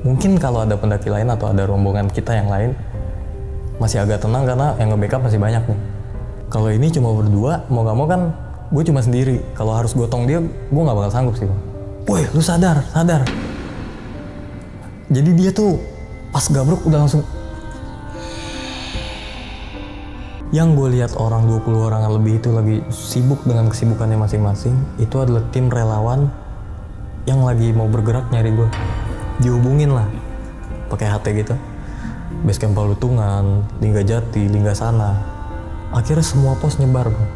Mungkin kalau ada pendaki lain atau ada rombongan kita yang lain masih agak tenang karena yang nge-backup masih banyak nih. Kalau ini cuma berdua, mau gak mau kan gue cuma sendiri. Kalau harus gotong dia, gue gak bakal sanggup sih bang. Woi, lu sadar. Jadi dia tuh pas gabruk udah langsung. Yang gue lihat orang 20 orang lebih itu lagi sibuk dengan kesibukannya masing-masing. Itu adalah tim relawan yang lagi mau bergerak nyari gue. Dihubungin lah, pakai HT gitu. Basecamp Palutungan, Linggajati, Linggasana. Akhirnya semua pos nyebar bang.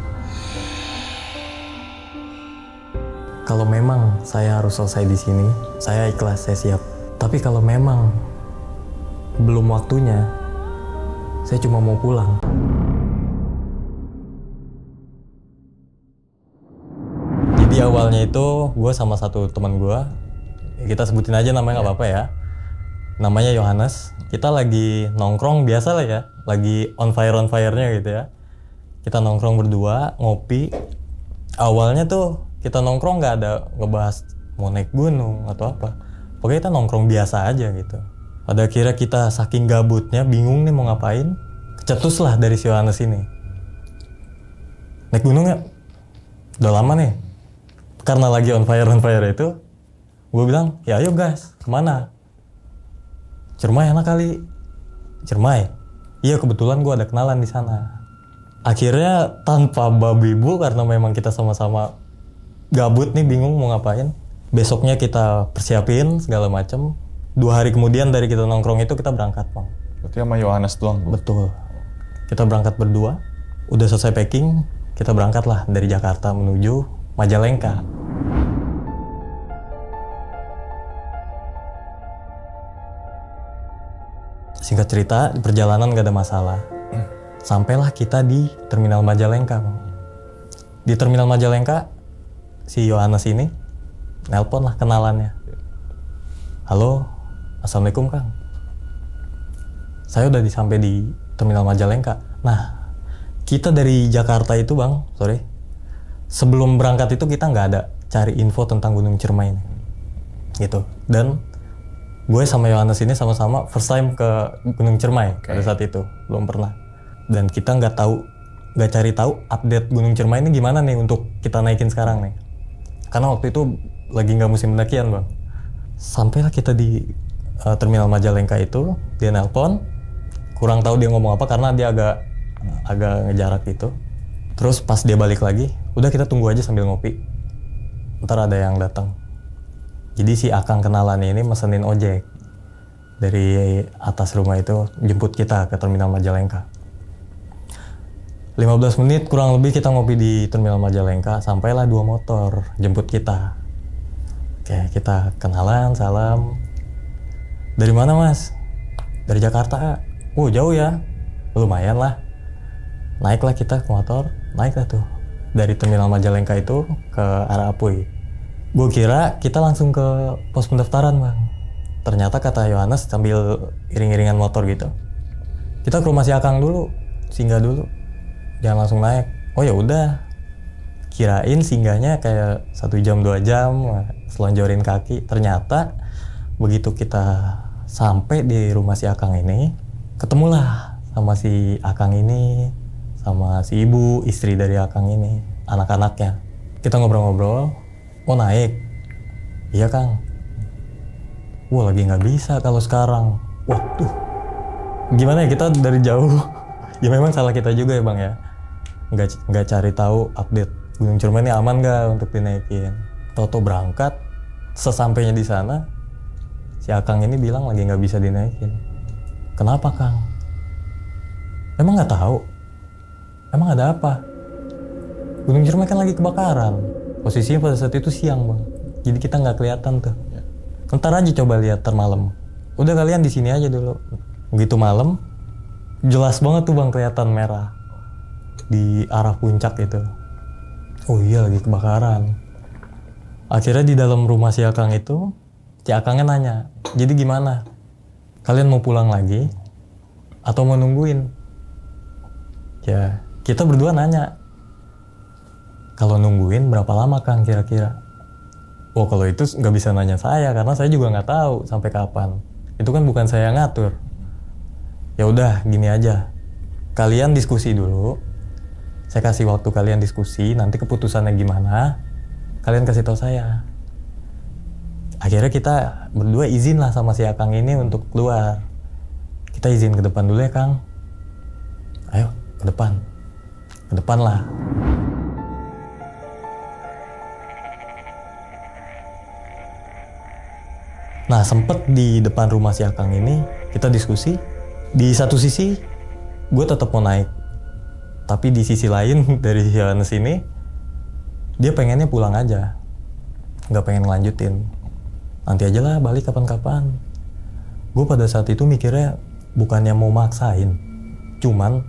Kalau memang saya harus selesai di sini, saya ikhlas, saya siap. Tapi kalau memang belum waktunya, saya cuma mau pulang. Jadi awalnya itu gue sama satu teman gue, kita sebutin aja namanya nggak apa-apa ya. Namanya Yohanes. Kita lagi nongkrong biasa lah ya, lagi on fire-nya gitu ya. Kita nongkrong berdua, ngopi. Awalnya tuh kita nongkrong nggak ada ngebahas mau naik gunung atau apa. Pokoknya kita nongkrong biasa aja gitu. Pada akhirnya kita saking gabutnya, bingung nih mau ngapain. Kecetus lah dari si Yohanes ini. Naik gunung ya? Udah lama nih. Karena lagi on fire itu, gue bilang, ya ayo gas, kemana? Ciremai enak kali. Ciremai? Iya kebetulan gue ada kenalan di sana. Akhirnya tanpa babi bu, karena memang kita sama-sama gabut nih, bingung mau ngapain. Besoknya kita persiapin segala macem. 2 hari kemudian dari kita nongkrong itu kita berangkat bang. Berarti sama Yohanes doang bu? Betul. Kita berangkat berdua. Udah selesai packing, kita berangkat lah dari Jakarta menuju Majalengka. Singkat cerita, di perjalanan gak ada masalah. Sampailah kita di Terminal Majalengka bang. Di Terminal Majalengka, si Yohanes ini nelpon lah kenalannya. Halo, assalamualaikum kang. Saya udah sampai di Terminal Majalengka. Nah, kita dari Jakarta itu bang, sebelum berangkat itu kita nggak ada cari info tentang Gunung Ciremai ini, gitu. Dan gue sama Yohanes ini sama-sama first time ke Gunung Ciremai pada saat itu, belum pernah. Dan kita nggak cari tahu update Gunung Ciremai ini gimana nih untuk kita naikin sekarang nih. Karena waktu itu lagi nggak musim pendakian bang. Sampailah kita di Terminal Majalengka itu, dia nelpon, kurang tahu dia ngomong apa karena dia agak ngejarak gitu. Terus pas dia balik lagi, udah kita tunggu aja sambil ngopi. Ntar ada yang datang. Jadi si akang kenalan ini mesenin ojek dari atas rumah itu jemput kita ke Terminal Majalengka. 15 menit kurang lebih kita ngopi di Terminal Majalengka, sampailah 2 motor jemput kita. Oke, kita kenalan, salam. Dari mana mas? Dari Jakarta. Oh jauh ya? Lumayan lah. Naiklah kita ke motor, naiklah tuh dari Terminal Majalengka itu ke arah Apuy. Gue kira kita langsung ke pos pendaftaran bang. Ternyata kata Yohanes sambil iring-iringan motor gitu, kita ke rumah si akang dulu, singgah dulu, jangan langsung naik. Oh ya udah, kirain singgahnya kayak 1 jam 2 jam, selonjorin kaki. Ternyata begitu kita sampai di rumah si akang ini, ketemulah sama si akang ini, sama si ibu, istri dari akang ini, anak-anaknya. Kita ngobrol-ngobrol, mau naik? Iya kang. Wah lagi nggak bisa kalau sekarang. Waduh, gimana ya kita dari jauh? Ya memang salah kita juga ya bang ya, nggak cari tahu update Gunung Ciremai ini aman nggak untuk dinaikin. Toto berangkat, sesampainya di sana, si akang ini bilang lagi nggak bisa dinaikin. Kenapa kang? Emang nggak tahu? Emang ada apa? Gunung Ciremai kan lagi kebakaran. Posisinya pada saat itu siang bang, jadi kita nggak kelihatan tuh. Ntar aja coba lihat termalam. Udah kalian di sini aja dulu. Begitu malam, jelas banget tuh bang kelihatan merah di arah puncak itu. Oh iya lagi kebakaran. Akhirnya di dalam rumah si akang itu, si akangnya nanya, jadi gimana? Kalian mau pulang lagi atau mau nungguin? Ya kita berdua nanya, kalau nungguin berapa lama kang kira-kira? Oh kalau itu nggak bisa nanya saya karena saya juga nggak tahu sampai kapan. Itu kan bukan saya yang ngatur. Ya udah, gini aja. Kalian diskusi dulu. Saya kasih waktu kalian diskusi, nanti keputusannya gimana, kalian kasih tahu saya. Akhirnya kita berdua izin lah sama si Akang ini untuk keluar. Kita izin ke depan dulu ya, Kang. Ayo, ke depan. Ke depan lah. Nah, sempet di depan rumah si Akang ini, kita diskusi. Di satu sisi, gue tetap mau naik. Tapi di sisi lain, dari Yohanes ini, dia pengennya pulang aja. Nggak pengen ngelanjutin. Nanti aja lah, balik kapan-kapan. Gue pada saat itu mikirnya, bukannya mau maksain. Cuman,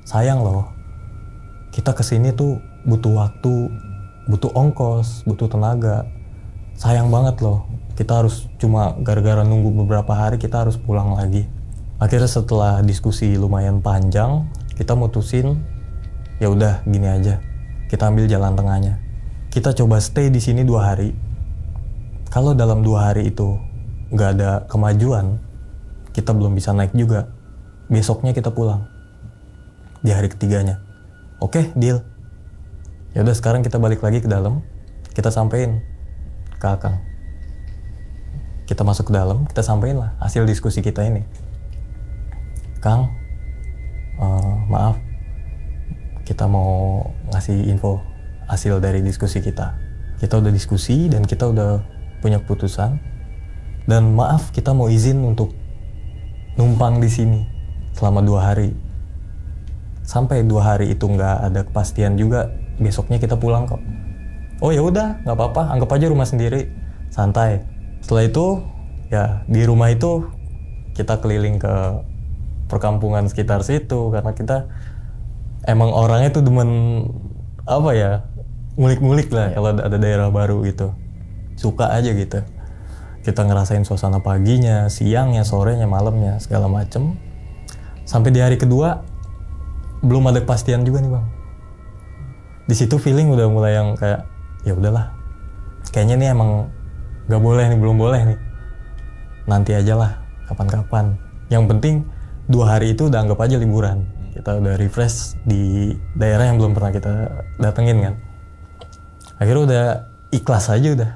sayang loh. Kita kesini tuh butuh waktu, butuh ongkos, butuh tenaga. Sayang banget loh. Kita harus cuma gara-gara nunggu beberapa hari, kita harus pulang lagi. Akhirnya setelah diskusi lumayan panjang, kita mutusin, ya udah gini aja. Kita ambil jalan tengahnya. Kita coba stay di sini 2 hari. Kalau dalam 2 hari itu nggak ada kemajuan, kita belum bisa naik juga. Besoknya kita pulang. Di hari ketiganya. Oke, deal. Ya udah sekarang kita balik lagi ke dalam. Kita sampein ke Akang. Kita masuk ke dalam, kita sampein lah hasil diskusi kita ini. Kang, maaf. Kita mau ngasih info hasil dari diskusi kita. Kita udah diskusi dan kita udah punya keputusan. Dan maaf, kita mau izin untuk numpang di sini selama 2 hari. Sampai 2 hari itu nggak ada kepastian juga, besoknya kita pulang kok. Oh ya udah, nggak apa-apa, anggap aja rumah sendiri, santai. Setelah itu, ya di rumah itu kita keliling ke perkampungan sekitar situ karena kita emang orangnya tuh demen apa ya, ngulik-ngulik lah kalau ada daerah baru gitu. Suka aja gitu. Kita ngerasain suasana paginya, siangnya, sorenya, malamnya, segala macem. Sampai di hari kedua belum ada kepastian juga nih Bang. Di situ feeling udah mulai yang kayak ya udahlah. Kayaknya nih emang nggak boleh nih, belum boleh nih. Nanti aja lah, kapan-kapan. Yang penting 2 hari itu udah anggap aja liburan. Kita udah refresh di daerah yang belum pernah kita datengin kan. Akhirnya udah ikhlas aja udah.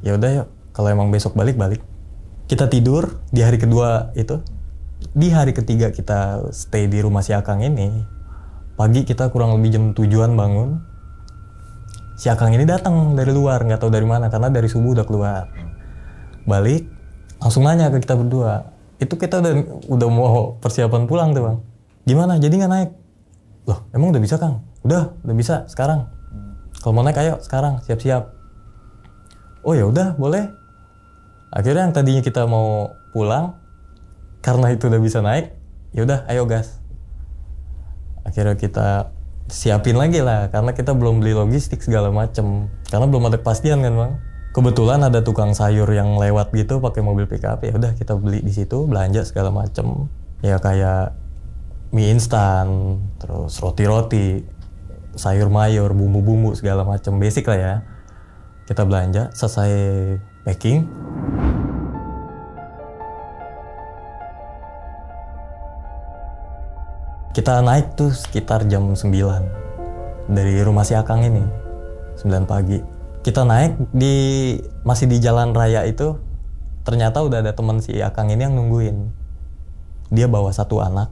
Ya udah yuk, kalau emang besok balik. Kita tidur di hari kedua itu. Di hari ketiga kita stay di rumah si Akang ini. Pagi kita kurang lebih jam 7-an bangun. Si Akang ini datang dari luar, nggak tahu dari mana karena dari subuh udah keluar. Balik, langsung nanya ke kita berdua. Itu kita udah mau persiapan pulang tuh Bang. Gimana? Jadi nggak naik? Loh, emang udah bisa Kang? Udah bisa sekarang. Kalau mau naik ayo sekarang, siap-siap. Oh ya udah, boleh. Akhirnya yang tadinya kita mau pulang, karena itu udah bisa naik, ya udah ayo gas. Akhirnya kita siapin lagi lah, karena kita belum beli logistik segala macem. Karena belum ada kepastian kan Bang. Kebetulan ada tukang sayur yang lewat gitu pakai mobil pickup, ya udah kita beli di situ, belanja segala macem. Ya kayak mie instan, terus roti-roti, sayur mayur, bumbu-bumbu segala macem, basic lah ya. Kita belanja, selesai packing. Kita naik tuh sekitar jam 9 dari rumah si Akang ini, 9 pagi. Kita naik masih di jalan raya itu, ternyata udah ada teman si Akang ini yang nungguin. Dia bawa 1 anak.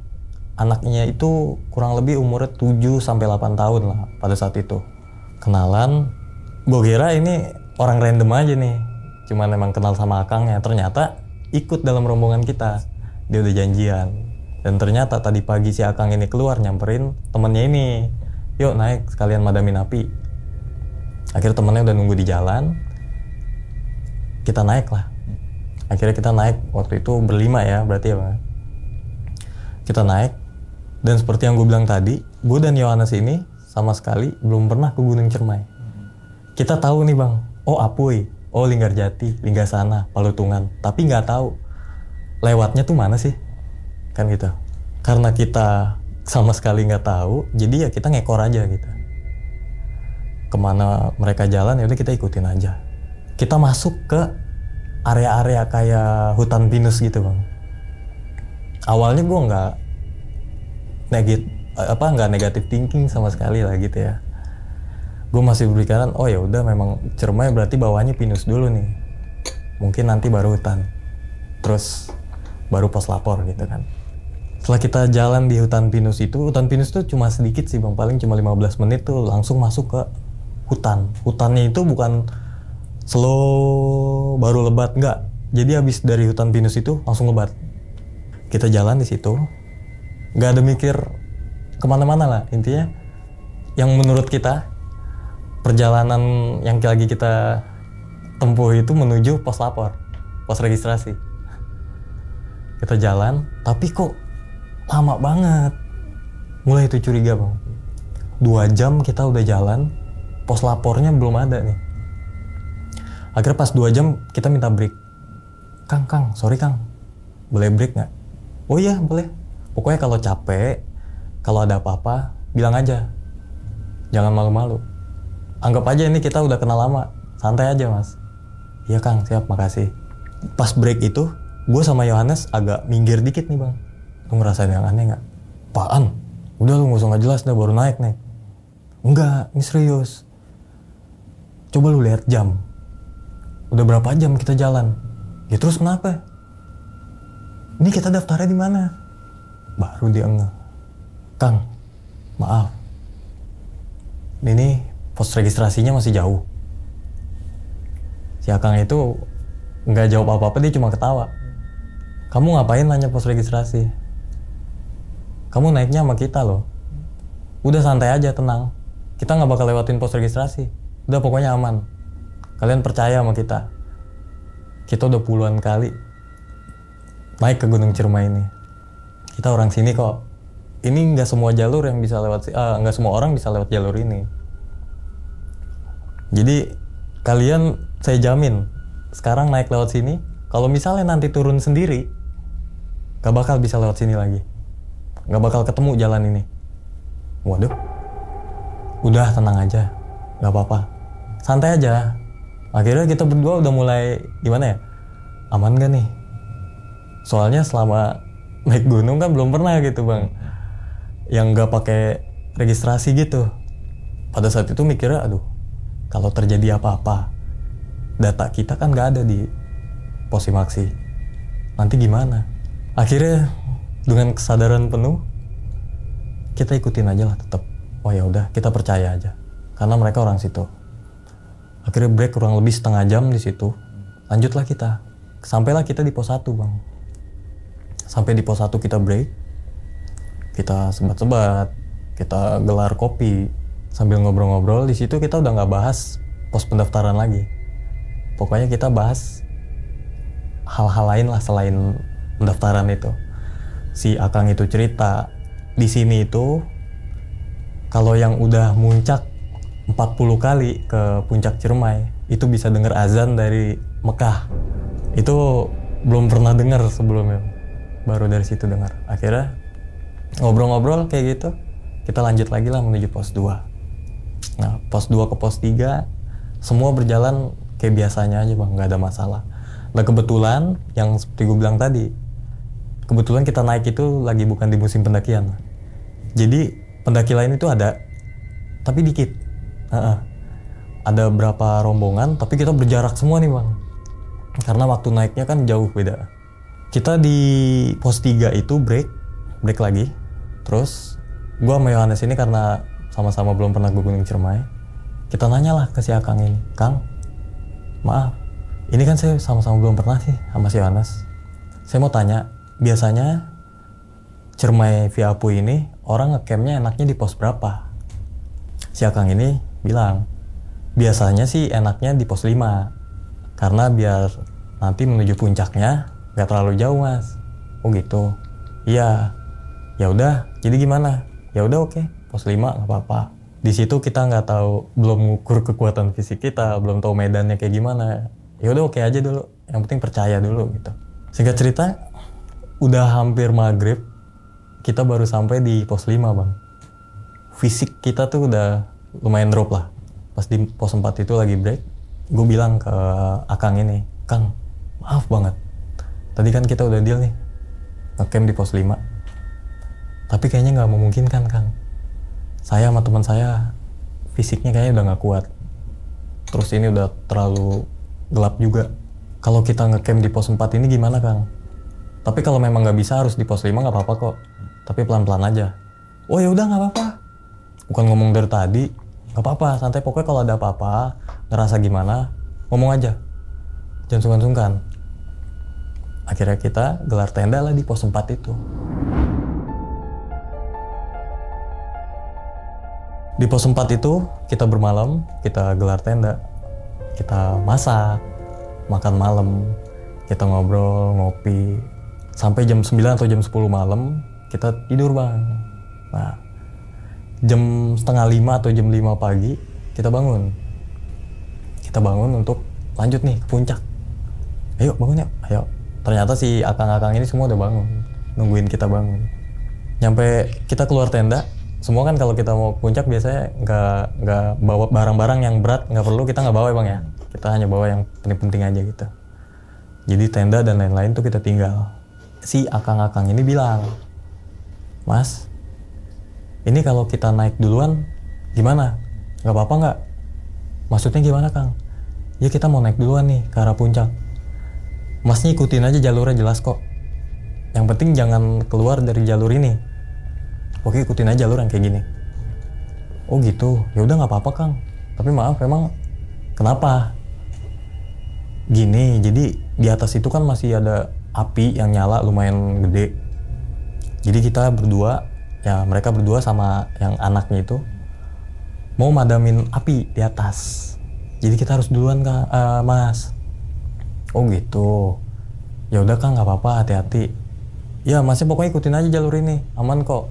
Anaknya itu kurang lebih umurnya 7-8 tahun lah pada saat itu. Kenalan, gue kira ini orang random aja nih. Cuman emang kenal sama Akangnya. Ternyata ikut dalam rombongan kita. Dia udah janjian. Dan ternyata tadi pagi si Akang ini keluar nyamperin temennya ini. Yuk naik sekalian madamin api. Akhirnya temennya udah nunggu di jalan. Kita naik lah. Akhirnya kita naik waktu itu berlima ya berarti ya Bang. Kita naik. Dan seperti yang gue bilang tadi, gue dan Yohanes ini sama sekali belum pernah ke Gunung Ciremai. Kita tahu nih Bang, oh Apuy, oh Linggarjati, Linggasana, Palutungan. Tapi nggak tahu lewatnya tuh mana sih. Kan gitu. Karena kita sama sekali nggak tahu, jadi ya kita ngekor aja gitu. Kemana mereka jalan ya udah kita ikutin aja. Kita masuk ke area-area kayak hutan pinus gitu Bang. awalnya gue nggak negatif thinking sama sekali lah gitu ya. Gue masih berpikiran, oh ya udah memang Ciremai berarti bawahnya Pinus dulu nih, mungkin nanti baru hutan, terus baru pos lapor gitu kan. Setelah kita jalan di hutan Pinus tuh cuma sedikit sih bang, paling cuma 15 menit tuh langsung masuk ke hutan. Hutannya itu bukan slow baru lebat, enggak. Jadi habis dari hutan Pinus itu langsung lebat. Kita jalan di situ, nggak ada mikir kemana-mana lah. Intinya yang menurut kita perjalanan yang lagi kita tempuh itu menuju pos lapor, pos registrasi. Kita jalan, tapi kok lama banget. Mulai itu curiga bang. 2 jam kita udah jalan, pos lapornya belum ada nih. Akhirnya pas 2 jam kita minta break. Kang, sorry Kang, boleh break nggak? Oh iya boleh. Pokoknya kalau capek, kalau ada apa-apa, bilang aja. Jangan malu-malu. Anggap aja ini kita udah kenal lama, santai aja mas. Iya Kang, siap, makasih. Pas break itu, gue sama Yohanes agak minggir dikit nih bang. Lu ngerasain yang aneh nggak? Apaan? Udah lu nggak usah nggak jelas dah, baru naik nih. Enggak, ini serius. Coba lu lihat jam. Udah berapa jam kita jalan? Ya terus kenapa? Ini kita daftarnya di mana? Baru dia ngeh. Kang, maaf. Ini pos registrasinya masih jauh. Si Akang itu nggak jawab apa-apa, dia cuma ketawa. Kamu ngapain nanya pos registrasi? Kamu naiknya sama kita loh. Udah santai aja, tenang. Kita nggak bakal lewatin pos registrasi. Udah pokoknya aman. Kalian percaya sama kita. Kita udah puluhan kali naik ke Gunung Ciremai ini. Kita orang sini kok. Ini nggak semua jalur yang bisa lewat, nggak semua orang bisa lewat jalur ini. Jadi kalian saya jamin sekarang naik lewat sini, kalau misalnya nanti turun sendiri, gak bakal bisa lewat sini lagi, gak bakal ketemu jalan ini. Waduh, udah tenang aja, gak apa-apa, santai aja. Akhirnya kita berdua udah mulai gimana ya, aman gak nih? Soalnya selama naik gunung kan belum pernah gitu bang, yang gak pakai registrasi gitu. Pada saat itu mikirnya, aduh, kalau terjadi apa-apa, data kita kan nggak ada di Posimaksi. Nanti gimana? Akhirnya dengan kesadaran penuh, kita ikutin aja lah tetap. Oh ya udah, kita percaya aja. Karena mereka orang situ. Akhirnya break kurang lebih setengah jam di situ. Lanjutlah kita. Sampailah kita di pos 1 bang. Sampai di pos 1 kita break. Kita sebat-sebat. Kita gelar kopi. Sambil ngobrol-ngobrol di situ kita udah nggak bahas pos pendaftaran lagi. Pokoknya kita bahas hal-hal lain lah selain pendaftaran itu. Si Akang itu cerita di sini itu kalau yang udah muncak 40 kali ke puncak Ciremai itu bisa dengar azan dari Mekah. Itu belum pernah dengar sebelumnya. Baru dari situ dengar. Akhirnya ngobrol-ngobrol kayak gitu. Kita lanjut lagi lah menuju pos 2. Nah, pos 2 ke pos 3 semua berjalan kayak biasanya aja bang, nggak ada masalah. Nah kebetulan yang seperti gue bilang tadi, kebetulan kita naik itu lagi bukan di musim pendakian. Jadi pendaki lain itu ada, tapi dikit. Ada berapa rombongan, tapi kita berjarak semua nih bang. Karena waktu naiknya kan jauh beda. Kita di pos 3 itu break lagi. Terus gue sama Yohanes ini karena sama-sama belum pernah ke Gunung Ciremai, kita nanya lah ke si Akang ini, Kang, maaf, ini kan saya sama-sama belum pernah sih sama si Yohanes. Saya mau tanya, biasanya Ciremai Via Apu ini orang ngecampnya enaknya di pos berapa? Si Akang ini bilang, biasanya sih enaknya di pos 5, karena biar nanti menuju puncaknya nggak terlalu jauh mas. Oh gitu, iya. Ya udah, jadi gimana? Ya udah oke. Pos 5 nggak apa-apa. Di situ kita nggak tahu, belum mengukur kekuatan fisik kita, belum tahu medannya kayak gimana. Ya udah oke aja dulu. Yang penting percaya dulu gitu. Singkat cerita, udah hampir maghrib, kita baru sampai di pos 5 bang. Fisik kita tuh udah lumayan drop lah. Pas di pos 4 itu lagi break, gue bilang ke Akang ini, Kang, maaf banget. Tadi kan kita udah deal nih. ngecamp di pos 5. Tapi kayaknya nggak memungkinkan, Kang. Saya sama teman saya fisiknya kayaknya udah nggak kuat. Terus ini udah terlalu gelap juga. Kalau kita ngecamp di pos 4 ini gimana, Kang? Tapi kalau memang nggak bisa harus di pos 5 nggak apa-apa kok. Tapi pelan-pelan aja. Oh ya udah nggak apa-apa. Bukan ngomong dari tadi. Nggak apa-apa, santai. Pokoknya kalau ada apa-apa, ngerasa gimana, ngomong aja. Jangan sungkan-sungkan. Akhirnya kita gelar tenda lah di pos 4 itu. Di pos 4 itu kita bermalam, kita gelar tenda. Kita masak, makan malam, kita ngobrol, ngopi. Sampai jam 9 atau jam 10 malam, kita tidur, Bang. Nah, jam setengah 5 atau jam 5 pagi, kita bangun. Kita bangun untuk lanjut nih ke puncak. Ayo bangun ya, ayo. Ternyata si akang-akang ini semua udah bangun, nungguin kita bangun. Nyampe kita keluar tenda, semua kan kalau kita mau ke puncak biasanya nggak bawa barang-barang yang berat, nggak perlu, kita nggak bawa ya, Bang ya. Kita hanya bawa yang penting-penting aja gitu. Jadi tenda dan lain-lain tuh kita tinggal. Si akang-akang ini bilang, Mas, ini kalau kita naik duluan gimana? Nggak apa-apa nggak? Maksudnya gimana, Kang? Ya kita mau naik duluan nih ke arah puncak. Masnya ikutin aja jalurnya, jelas kok. Yang penting jangan keluar dari jalur ini. Oke, ikutin aja jalur yang kayak gini. Oh gitu, ya udah nggak apa-apa, Kang. Tapi maaf, emang kenapa? Gini, jadi di atas itu kan masih ada api yang nyala lumayan gede. Jadi kita berdua, ya mereka berdua sama yang anaknya itu mau madamin api di atas. Jadi kita harus duluan, Kang, Mas. Oh gitu. Ya udah, Kang, nggak apa-apa, hati-hati. Ya Masnya pokoknya ikutin aja jalur ini, aman kok.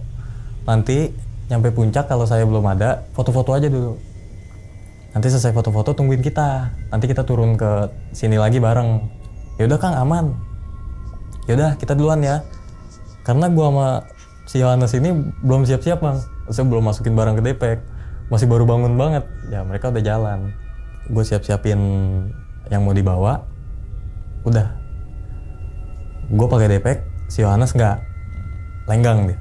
Nanti nyampe puncak kalau saya belum ada, foto-foto aja dulu. Nanti selesai foto-foto tungguin kita. Nanti kita turun ke sini lagi bareng. Ya udah, Kang, aman. Ya udah, kita duluan ya. Karena gua sama si Yohanes ini belum siap-siap, Bang. Saya belum masukin barang ke depek. Masih baru bangun banget. Ya mereka udah jalan. Gue siap-siapin yang mau dibawa. Udah. Gue pakai depek, si Yohanes nggak. Lenggang dia.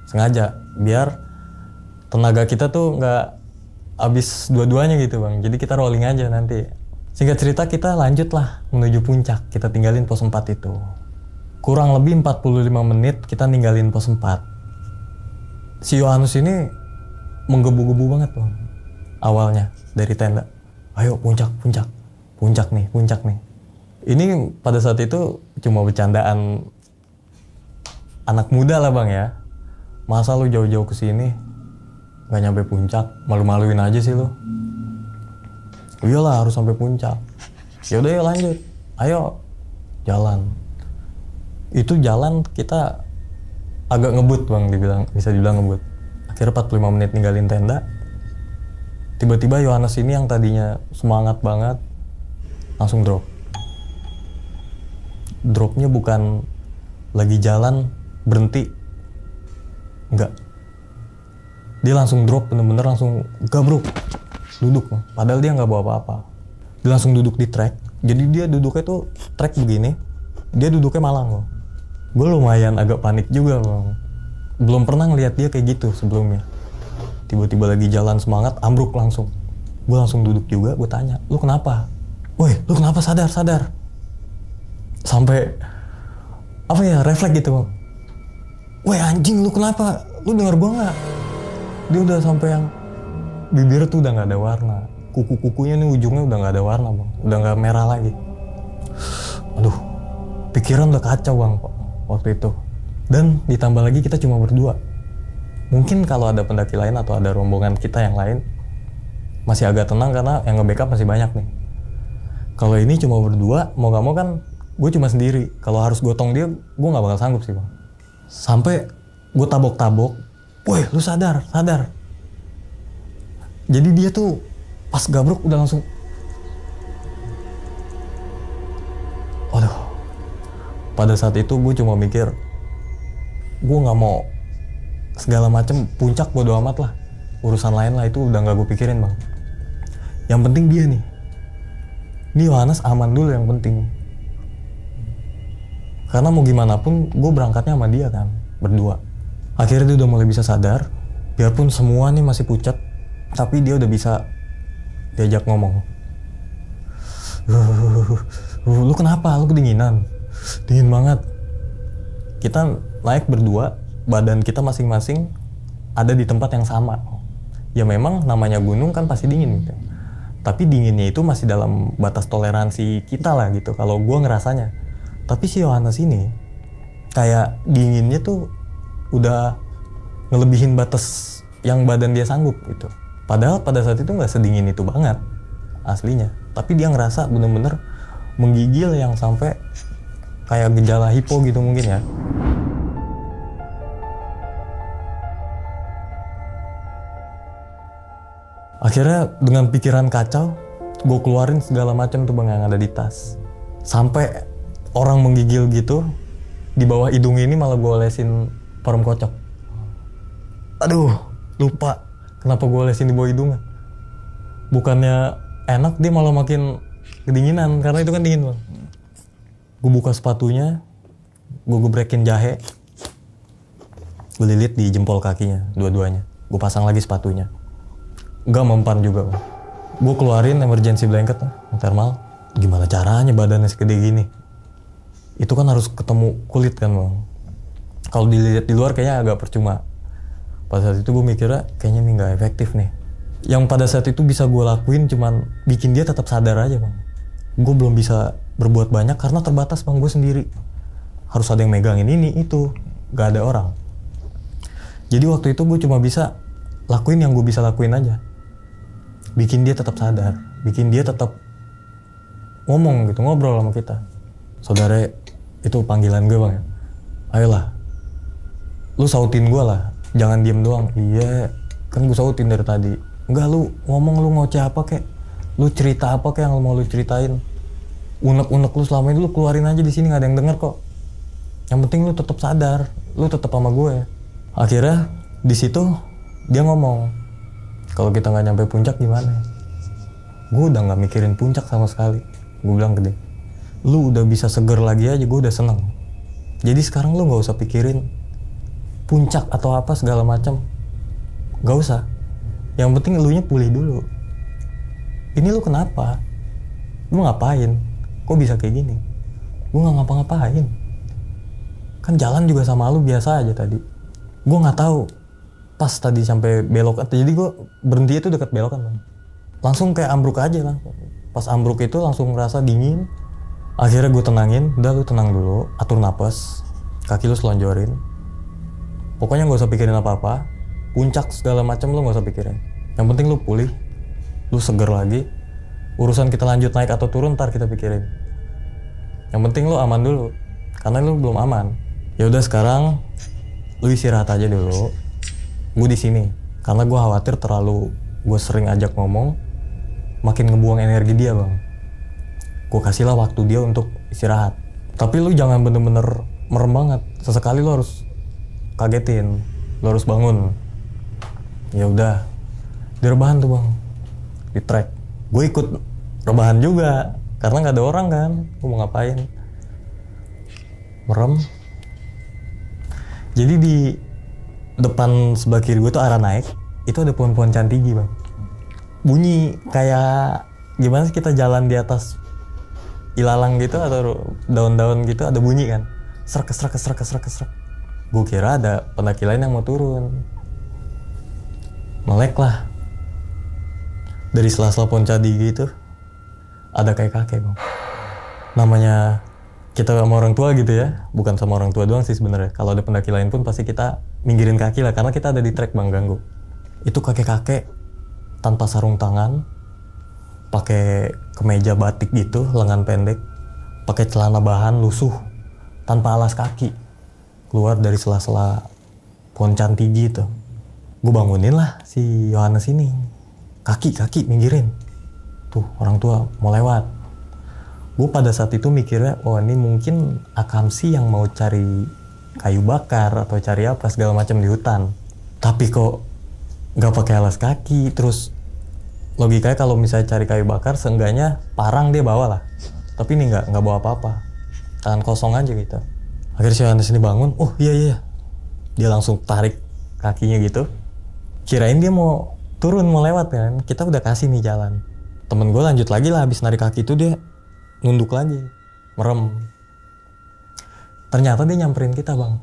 Sengaja biar tenaga kita tuh nggak habis dua-duanya gitu, Bang. Jadi kita rolling aja nanti. Singkat cerita kita lanjut lah menuju puncak. Kita tinggalin pos 4 itu. Kurang lebih 45 menit kita ninggalin pos 4. Si Yohanes ini menggebu-gebu banget, Bang. Awalnya dari tenda. Ayo puncak, puncak. Puncak nih. Ini pada saat itu cuma bercandaan anak muda lah, Bang ya. Masa lu jauh-jauh ke sini nggak nyampe puncak, malu-maluin aja sih lu. Iyalah harus sampai puncak. Ya udah, yuk lanjut. Ayo jalan. Itu jalan kita agak ngebut, Bang, bisa dibilang ngebut. Akhirnya 45 menit ninggalin tenda. Tiba-tiba Yohanes ini yang tadinya semangat banget langsung drop. Dropnya bukan lagi jalan berhenti, enggak. Dia langsung drop, bener-bener langsung gabruk, duduk. Padahal dia nggak bawa apa-apa. Dia langsung duduk di trek. Jadi dia duduknya tuh trek begini, dia duduknya malang loh. Gue lumayan agak panik juga, Bang. Belum pernah ngeliat dia kayak gitu sebelumnya. Tiba-tiba lagi jalan semangat, ambruk langsung. Gue langsung duduk juga, gue tanya, lu kenapa? Woi, lu kenapa? Sadar. Sampai apa ya, refleks gitu, Bang. Woi anjing, lu kenapa? Lu denger gue nggak? Dia udah sampai yang bibir tuh udah nggak ada warna, kuku-kukunya nih ujungnya udah nggak ada warna, Bang. Udah nggak merah lagi. Aduh, pikiran udah kacau, Bang, waktu itu. Dan ditambah lagi kita cuma berdua. Mungkin kalau ada pendaki lain atau ada rombongan kita yang lain masih agak tenang karena yang nge-backup masih banyak nih. Kalau ini cuma berdua, mau gak mau kan gue cuma sendiri. Kalau harus gotong dia, gue gak bakal sanggup sih, Bang. Sampai gue tabok-tabok, woi lu sadar. Jadi dia tuh pas gabruk udah langsung, waduh. Pada saat itu gue cuma mikir, gue gak mau segala macem, puncak bodo amat lah. Urusan lain lah itu udah gak gue pikirin, Bang. Yang penting dia nih. Ini Yohanes aman dulu yang penting. Karena mau gimana pun gue berangkatnya sama dia kan, berdua. Akhirnya dia udah mulai bisa sadar, biarpun semua nih masih pucat, tapi dia udah bisa diajak ngomong. Lu kenapa? Lu kedinginan? Dingin banget. Kita naik berdua, badan kita masing-masing ada di tempat yang sama. Ya memang namanya gunung kan pasti dingin gitu. Tapi dinginnya itu masih dalam batas toleransi kita lah gitu, kalau gue ngerasanya. Tapi si Yohanes ini kayak dinginnya tuh udah ngelebihin batas yang badan dia sanggup gitu. Padahal pada saat itu nggak sedingin itu banget aslinya. Tapi dia ngerasa bener-bener menggigil yang sampai kayak gejala hipo gitu mungkin ya. Akhirnya dengan pikiran kacau, gue keluarin segala macam tuh bang yang ada di tas. Sampai orang menggigil gitu, di bawah hidung ini malah gue olesin parfum kocok. Aduh, lupa kenapa gue olesin di bawah hidungnya. Bukannya enak, dia malah makin kedinginan, karena itu kan dingin bang. Gue buka sepatunya, gue gebrekin jahe, gue lilit di jempol kakinya, dua-duanya. Gue pasang lagi sepatunya. Gak mempan juga bang. Gue keluarin emergency blanket thermal. Gimana caranya badannya segede gini? Itu kan harus ketemu kulit kan bang. Kalau dilihat di luar kayaknya agak percuma. Pada saat itu gue mikirnya kayaknya ini gak efektif nih. Yang pada saat itu bisa gue lakuin cuman bikin dia tetap sadar aja bang. Gue belum bisa berbuat banyak karena terbatas bang, gue sendiri. Harus ada yang megangin ini itu, gak ada orang. Jadi waktu itu gue cuma bisa lakuin yang gue bisa lakuin aja. Bikin dia tetap sadar, bikin dia tetap ngomong gitu, ngobrol sama kita. Saudara, itu panggilan gue bang. Ayolah, lu sautin gue lah, jangan diem doang. Iya, kan gue sautin dari tadi. Enggak, lu ngomong, lu ngoceh apa kek, lu cerita apa kek yang mau lu ceritain. Unek-unek lu selama ini lu keluarin aja di sini, nggak ada yang denger kok. Yang penting lu tetap sadar, lu tetap sama gue. Akhirnya di situ dia ngomong, kalau kita nggak nyampe puncak gimana? Gue udah nggak mikirin puncak sama sekali. Gue bilang ke dia, lu udah bisa seger lagi aja, gue udah seneng. Jadi sekarang lu nggak usah pikirin puncak atau apa segala macam, nggak usah. Yang penting elunya pulih dulu. Ini lu kenapa? Lu ngapain? Kok bisa kayak gini? Gue nggak ngapa-ngapain. Kan jalan juga sama lu biasa aja tadi. Gue nggak tahu. Pas tadi sampai belok, jadi gue berhenti itu dekat belokan bang. Langsung kayak ambruk aja lah. Pas ambruk itu langsung ngerasa dingin. Akhirnya gue tenangin, udah lu tenang dulu, atur napas, kaki lu selonjorin. Pokoknya gak usah pikirin apa-apa, puncak segala macam lu gak usah pikirin. Yang penting lu pulih, lu seger lagi. Urusan kita lanjut naik atau turun ntar kita pikirin. Yang penting lu aman dulu, karena lu belum aman. Ya udah sekarang lu istirahat aja dulu. Gue di sini karena gue khawatir terlalu gue sering ajak ngomong, makin ngebuang energi dia bang. Gue kasihlah waktu dia untuk istirahat. Tapi lu jangan bener-bener merem banget. Sesekali lu harus kagetin, lu harus bangun. Ya udah, direbahan tuh bang, di trek. Gue ikut rebahan juga karena nggak ada orang kan. Gue mau ngapain? Merem. Jadi di depan sebelah kiri gue tuh arah naik, itu ada pohon-pohon cantigi bang. Bunyi kayak gimana sih kita jalan di atas ilalang gitu atau daun-daun gitu, ada bunyi kan. Serak. Gue kira ada pendaki lain yang mau turun. Melek lah. Dari sela-sela pohon cantigi gitu ada kayak kakek bang. Namanya kita sama orang tua gitu ya, bukan sama orang tua doang sih sebenarnya. Kalau ada pendaki lain pun pasti kita minggirin kaki lah, karena kita ada di trek bang, ganggu. Itu kakek-kakek tanpa sarung tangan, pakai kemeja batik gitu, lengan pendek, pakai celana bahan lusuh, tanpa alas kaki, keluar dari sela-sela pohon cantigi itu. Gue bangunin lah si Yohanes ini, kaki minggirin, tuh orang tua mau lewat. Gue pada saat itu mikirnya, oh ini mungkin akamsi yang mau cari kayu bakar atau cari apa segala macam di hutan. Tapi kok nggak pakai alas kaki, terus logikanya kalau misalnya cari kayu bakar, seenggaknya parang dia bawa lah. Tapi ini nggak bawa apa-apa, tangan kosong aja gitu. Akhirnya si Yohanes ini bangun, oh iya. Dia langsung tarik kakinya gitu. Kirain dia mau turun, mau lewat kan. Kita udah kasih nih jalan. Temen gue lanjut lagi lah, habis narik kaki itu dia nunduk lagi, merem. Ternyata dia nyamperin kita bang,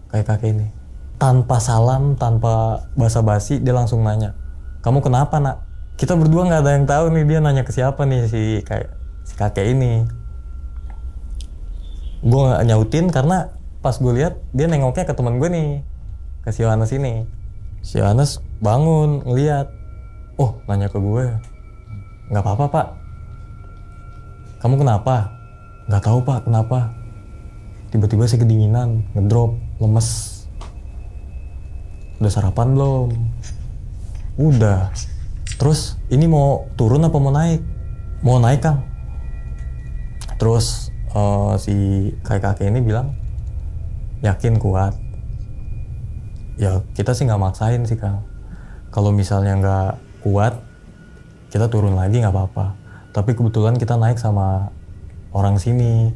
kayak kakek ini. Tanpa salam, tanpa basa-basi, dia langsung nanya, kamu kenapa nak? Kita berdua nggak ada yang tahu nih dia nanya ke siapa nih si kakek ini. Gue nggak nyautin karena pas gue lihat dia nengoknya ke teman gue nih, ke si Yohanes ini. Si Yohanes bangun ngeliat, oh nanya ke gue, nggak apa-apa pak. Kamu kenapa? Nggak tahu pak kenapa. Tiba-tiba saya kedinginan, ngedrop, lemes. Udah sarapan belum? Udah. Terus ini mau turun apa mau naik? Mau naik kang. Terus si kakek ini bilang, yakin kuat? Ya kita sih nggak maksain sih kang. Kalau misalnya nggak kuat, kita turun lagi nggak apa-apa. Tapi kebetulan kita naik sama orang sini.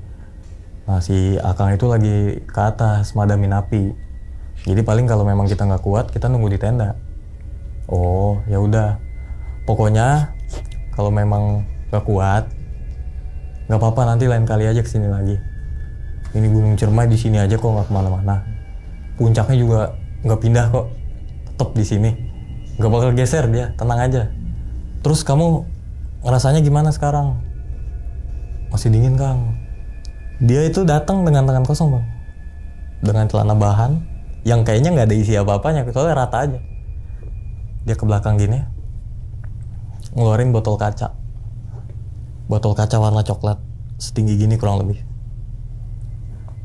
Nah si akang itu lagi ke atas madamin api. Jadi paling kalau memang kita nggak kuat, kita nunggu di tenda. Oh ya udah. Pokoknya kalau memang nggak kuat, nggak apa-apa nanti lain kali aja kesini lagi. Ini Gunung Ciremai di sini aja kok, nggak kemana-mana. Puncaknya juga nggak pindah kok, tetap di sini. Nggak bakal geser dia, tenang aja. Terus kamu ngerasanya gimana sekarang? Masih dingin kang. Dia itu datang dengan tangan kosong bang, dengan celana bahan yang kayaknya nggak ada isi apa-apanya, soalnya rata aja. Dia ke belakang gini, ngeluarin botol kaca warna coklat setinggi gini kurang lebih.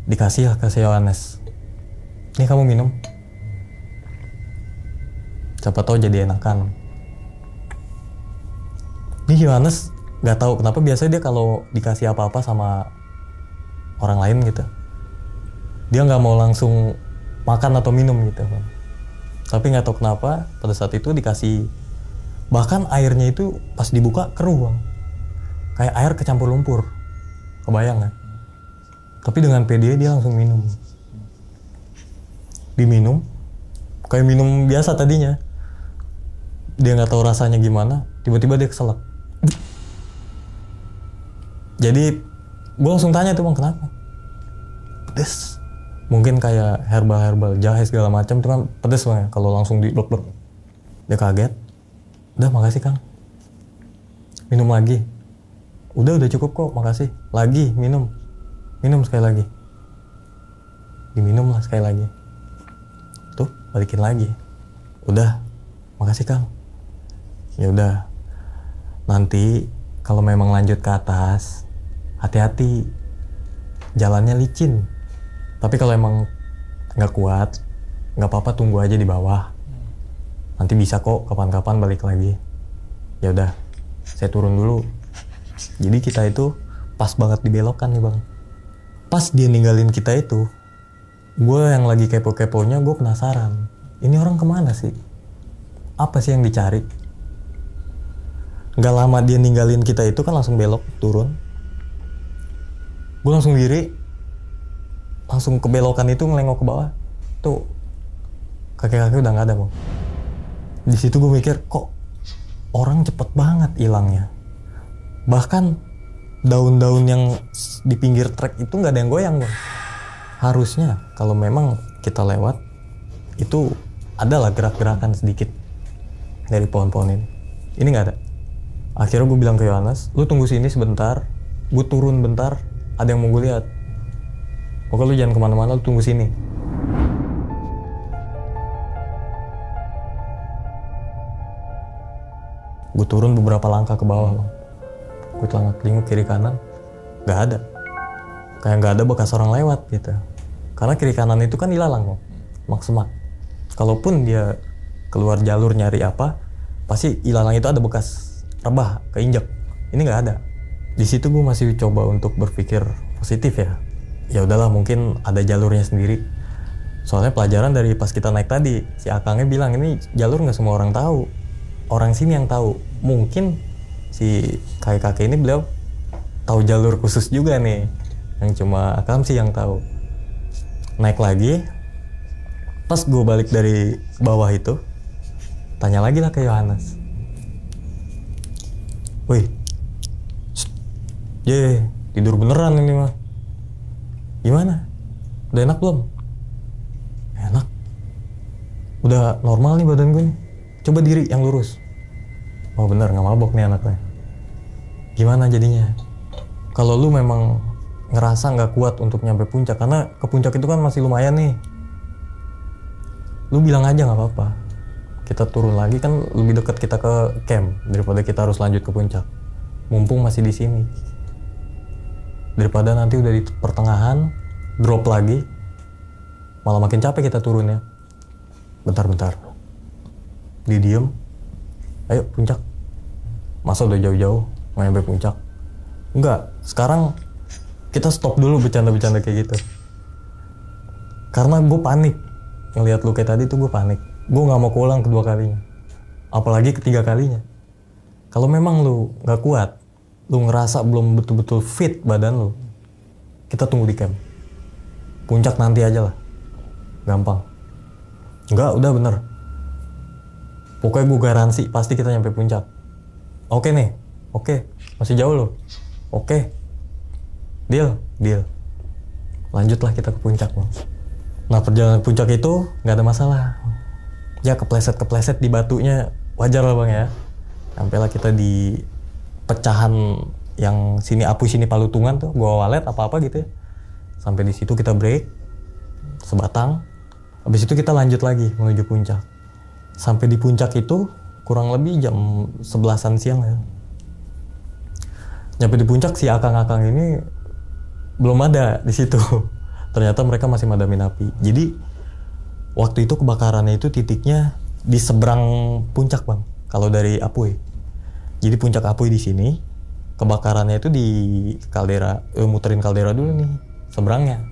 Dikasih ke si Yohanes, ini kamu minum, siapa tahu jadi enakan. Ini Yohanes nggak tahu kenapa biasanya dia kalau dikasih apa-apa sama orang lain gitu, dia nggak mau langsung makan atau minum gitu bang. Tapi nggak tahu kenapa pada saat itu dikasih, bahkan airnya itu pas dibuka keruh bang, kayak air kecampur lumpur, kebayang kan? Tapi dengan pede dia langsung minum. Diminum kayak minum biasa tadinya, dia nggak tahu rasanya gimana, tiba-tiba dia keselak. Jadi gue langsung tanya tuh bang, kenapa? Pedes. Mungkin kayak herbal jahe segala macam, cuma pedes bang kalau langsung di blok. Dia kaget. Udah makasih kang. Minum lagi. Udah cukup kok, makasih. Lagi minum sekali lagi. Diminum lah sekali lagi. Tuh balikin lagi. Udah makasih kang. Ya udah. Nanti kalau memang lanjut ke atas, hati-hati, jalannya licin. Tapi kalau emang nggak kuat, nggak apa-apa, tunggu aja di bawah. Nanti bisa kok kapan-kapan balik lagi. Ya udah, saya turun dulu. Jadi kita itu pas banget dibelokan nih bang. Pas dia ninggalin kita itu, gue yang lagi kepo-keponya, gue penasaran. Ini orang kemana sih? Apa sih yang dicari? Nggak lama dia ninggalin kita itu kan langsung belok turun. Gue langsung diri, langsung ke belokan itu ngelengok ke bawah. Tuh kakek-kakek udah nggak ada bang. Di situ gue mikir, kok orang cepet banget hilangnya. Bahkan daun-daun yang di pinggir trek itu nggak ada yang goyang bang. Harusnya kalau memang kita lewat itu adalah gerak-gerakan sedikit dari pohon-pohon ini. Ini nggak ada. Akhirnya gue bilang ke Yohanes, lu tunggu sini sebentar, gue turun bentar, ada yang mau gue lihat. Pokoknya lu jangan kemana-mana, lu tunggu sini. Gue turun beberapa langkah ke bawah bang. Gue telinguk kiri kanan, nggak ada. Kayak nggak ada bekas orang lewat gitu. Karena kiri kanan itu kan ilalang bang, semak-semak. Kalaupun dia keluar jalur nyari apa, pasti ilalang itu ada bekas rebah, keinjak. Ini nggak ada. Di situ gue masih coba untuk berpikir positif ya. Ya udahlah, mungkin ada jalurnya sendiri. Soalnya pelajaran dari pas kita naik tadi, si akangnya bilang ini jalur nggak semua orang tahu. Orang sini yang tahu. Mungkin si kakek-kakek ini beliau tahu jalur khusus juga nih, yang cuma akang sih yang tahu. naik lagi. Pas gue balik dari bawah itu, tanya lagi lah ke Yohanes. Woi, tidur beneran ini mah. Gimana? Udah enak belum? Enak. Udah normal nih badan gue nih. Coba diri yang lurus. Oh bener, gak mabok nih anaknya. Gimana jadinya? Kalau lu memang ngerasa gak kuat untuk nyampe puncak, karena ke puncak itu kan masih lumayan nih, lu bilang aja gak apa-apa. Kita turun lagi, kan lebih dekat kita ke camp daripada kita harus lanjut ke puncak. Mumpung masih di sini. Daripada nanti udah di pertengahan, drop lagi, malah makin capek kita turunnya. Bentar. Diem. Ayo puncak. Masa udah jauh-jauh mau nyampe puncak? Enggak, sekarang kita stop dulu bercanda-bercanda kayak gitu. Karena gue panik. Ngeliat lu kayak tadi tuh gue panik. Gue gak mau keulang kedua kalinya. Apalagi ketiga kalinya. Kalau memang lu gak kuat, lu ngerasa belum betul-betul fit badan lu, kita tunggu di camp. Puncak nanti aja lah. Gampang. Enggak, udah bener. Pokoknya gue garansi pasti kita nyampe puncak. Oke nih, oke. Masih jauh loh. Oke. Deal. Lanjutlah kita ke puncak, Bang. Nah, perjalanan puncak itu nggak ada masalah. Ya kepleset di batunya wajar lah Bang ya. Sampailah kita di pecahan yang sini Apu sini Palutungan tuh, Goa Walet apa gitu ya. Sampai di situ kita break sebatang. Habis itu kita lanjut lagi menuju puncak. Sampai di puncak itu kurang lebih jam 11-an siang ya. Nyampe di puncak si akang-akang ini belum ada di situ. Ternyata mereka masih madamin api. Jadi waktu itu kebakarannya itu titiknya di seberang puncak Bang. Kalau dari Apuy. Jadi puncak Apuy di sini, kebakarannya itu di kaldera, muterin kaldera dulu nih, seberangnya.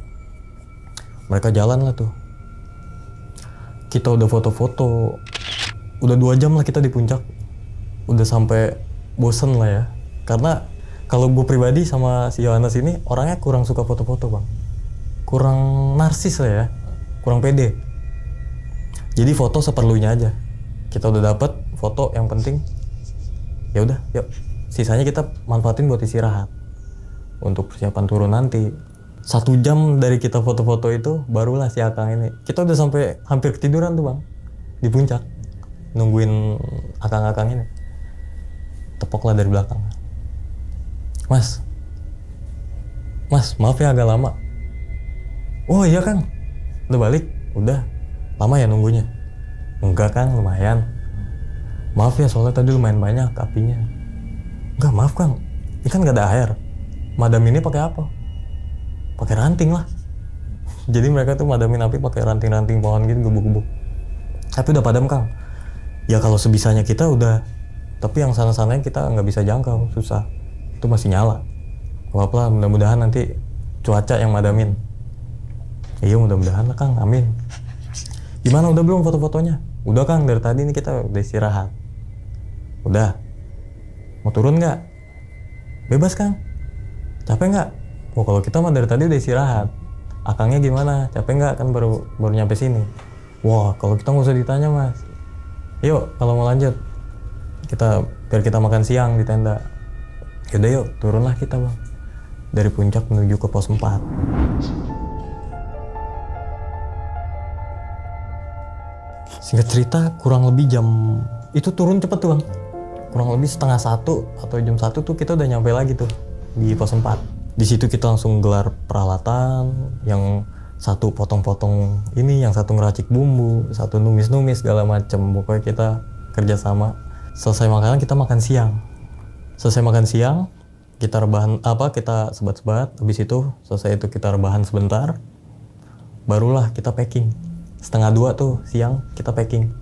Mereka jalan lah tuh. Kita udah foto-foto, udah 2 jam lah kita di puncak. Udah sampai bosen lah ya. Karena kalau gue pribadi sama si Yohanes ini orangnya kurang suka foto-foto Bang. Kurang narsis lah ya, kurang pede. Jadi foto seperlunya aja. Kita udah dapet foto yang penting. Ya udah, yuk. Sisanya kita manfaatin buat istirahat. Untuk persiapan turun nanti. 1 jam dari kita foto-foto itu, barulah si Akang ini. Kita udah sampai hampir ketiduran tuh Bang. Di puncak. Nungguin Akang-akang ini. Tepoklah dari belakang. Mas, maaf ya agak lama. Oh iya Kang, udah balik? Udah, lama ya nunggunya? Enggak Kang, lumayan. Maaf ya soalnya tadi lumayan banyak apinya. Enggak, maaf Kang, ini kan gak ada air. Madam ini pakai apa? Pakai ranting lah. Jadi mereka tuh madamin api pakai ranting-ranting pohon gitu, gebuk-gebuk. Tapi udah padam Kang. Ya kalau sebisanya kita udah, tapi yang sana-sananya kita nggak bisa jangkau, susah. Itu masih nyala. Apa-apa, mudah-mudahan nanti cuaca yang madamin. Iya mudah-mudahan lah Kang, amin. Gimana udah belum foto-fotonya? Udah Kang, dari tadi ini kita udah istirahat. Udah. Mau turun nggak? Bebas Kang. Capek nggak? Oh kalau kita mah dari tadi udah istirahat. Akangnya gimana? Capek nggak? Kan baru nyampe sini. Wah kalau kita nggak usah ditanya Mas. Yuk kalau mau lanjut. Biar kita makan siang di tenda. Yaudah yuk, turunlah kita Bang. Dari puncak menuju ke pos 4. Singkat cerita, kurang lebih jam... Itu turun cepet tuh Bang. Kurang lebih 12:30 atau jam 1 tuh kita udah nyampe lagi tuh di pos 4. Di situ kita langsung gelar peralatan, yang satu potong-potong ini, yang satu ngeracik bumbu, satu numis-numis segala macem. Pokoknya kita kerjasama. Selesai makanan kita makan siang. Selesai makan siang, kita rebahan kita sebat-sebat. Habis itu selesai itu kita rebahan sebentar. Barulah kita packing. 1:30 tuh siang kita packing.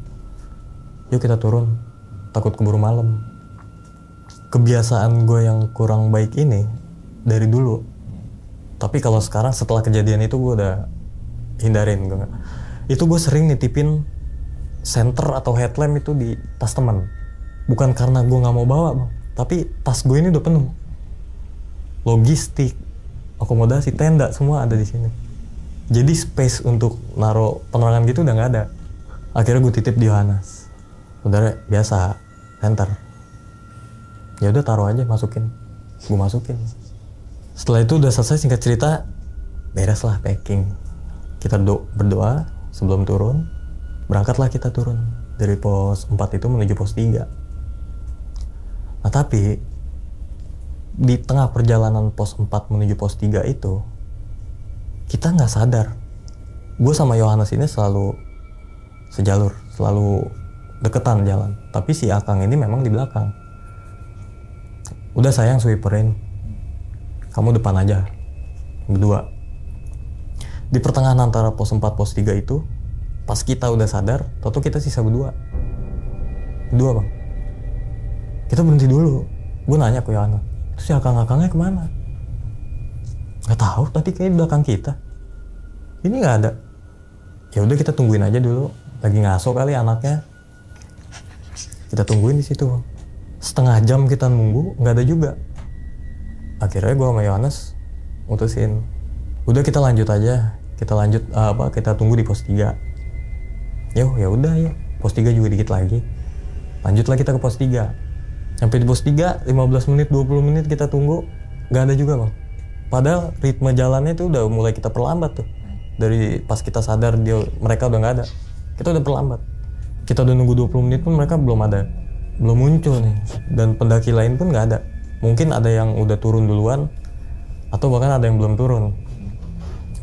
Yuk kita turun. Takut keburu malam. Kebiasaan gue yang kurang baik ini dari dulu. Tapi kalau sekarang setelah kejadian itu gue udah hindarin. Itu gue sering nitipin senter atau headlamp itu di tas teman. Bukan karena gue nggak mau bawa Bang. Tapi tas gue ini udah penuh. Logistik, akomodasi, tenda, semua ada di sini. Jadi space untuk naruh penerangan gitu udah nggak ada. Akhirnya gue titip di Yohanes. Saudara biasa center. Ya udah taruh aja, masukin. Gue masukin. Setelah itu udah selesai, singkat cerita beres lah packing. Kita berdoa sebelum turun. Berangkatlah kita turun dari pos 4 itu menuju pos 3. Nah tapi di tengah perjalanan pos 4 menuju pos 3 itu kita nggak sadar. Gue sama Yohanes ini selalu sejalur, selalu deketan jalan. Tapi si Akang ini memang di belakang. Udah sayang sweeperin, kamu depan aja, berdua. Di pertengahan antara pos 4 pos 3 itu, pas kita udah sadar, toto kita sisa berdua. Berdua bang. Kita berhenti dulu. Gue nanya ke Yohanes, terus si Akang-akangnya kemana? Gak tahu, tadi kayak di belakang kita. Ini nggak ada. Ya udah kita tungguin aja dulu. Lagi ngaso kali anaknya. Kita tungguin di situ. Setengah jam kita nunggu, nggak ada juga. Akhirnya gue sama Yohanes mutusin, udah kita lanjut aja. Kita lanjut kita tunggu di pos 3. Ya udah ya. Pos 3 juga dikit lagi. Lanjutlah kita ke pos 3. Sampai di pos 3, 15 menit, 20 menit kita tunggu, nggak ada juga bang. Padahal ritme jalannya itu udah mulai kita perlambat tuh. Dari pas kita sadar mereka udah nggak ada, kita udah perlambat. Kita udah nunggu 20 menit pun mereka belum ada, belum muncul nih. Dan pendaki lain pun nggak ada. Mungkin ada yang udah turun duluan, atau bahkan ada yang belum turun.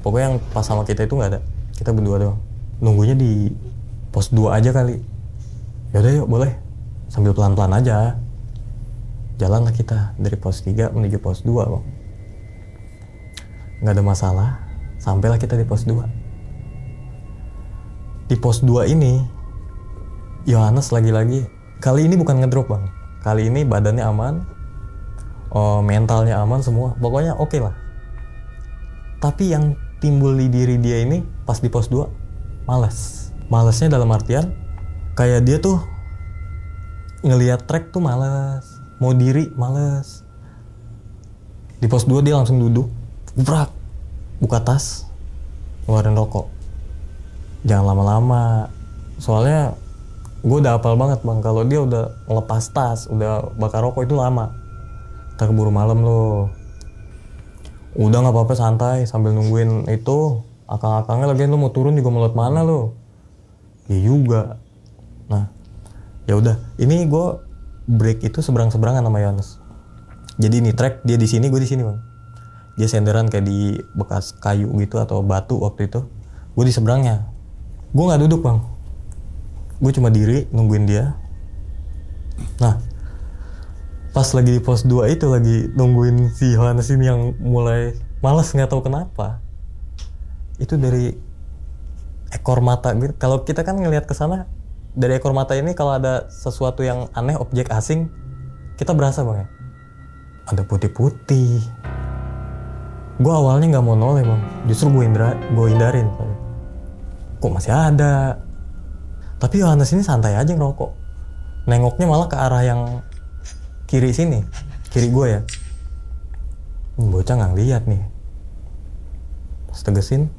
Pokoknya yang pas sama kita itu nggak ada. Kita berdua doang. Nunggunya di pos 2 aja kali. Yaudah yuk boleh, sambil pelan-pelan aja. Jalanlah kita dari pos 3 menuju pos 2 bang. Nggak ada masalah, sampailah kita di pos 2. Di pos 2 ini, Yohanes lagi-lagi, kali ini bukan ngedrop bang. Kali ini badannya aman, mentalnya aman semua, pokoknya oke lah. Tapi yang timbul di diri dia ini pas di pos 2, malas. Malasnya dalam artian, kayak dia tuh ngelihat trek tuh malas, mau diri malas. Di pos 2 dia langsung duduk, buka tas, ngeluarin rokok. Jangan lama-lama, soalnya gue udah hafal banget bang, kalau dia udah ngelepas tas, udah bakar rokok itu lama. Ntar keburu malam lo. Udah nggak apa-apa santai sambil nungguin itu. Akang-akangnya lagi lo mau turun juga mau lewat mana lo? Ya juga. Nah, ya udah. Ini gue break itu seberang-seberangan sama Yohanes. Jadi ini trek dia di sini, gue di sini bang. Dia senderan kayak di bekas kayu gitu atau batu waktu itu. Gue di seberangnya. Gue nggak duduk bang. Gue cuma diri nungguin dia. Nah, pas lagi di pos 2 itu lagi nungguin si Yohanes ini yang mulai malas nggak tahu kenapa. Itu dari ekor mata gitu. Kalau kita kan ngelihat ke sana dari ekor mata ini, kalau ada sesuatu yang aneh, objek asing, kita berasa bang ya. Ada putih-putih. Gue awalnya nggak mau noleh bang. Justru gue hindarin. Kok masih ada? Tapi Yohanes ini santai aja ngerokok. Nengoknya malah ke arah yang kiri sini. Kiri gue ya. Bocah nggak lihat nih. Pas tegesin.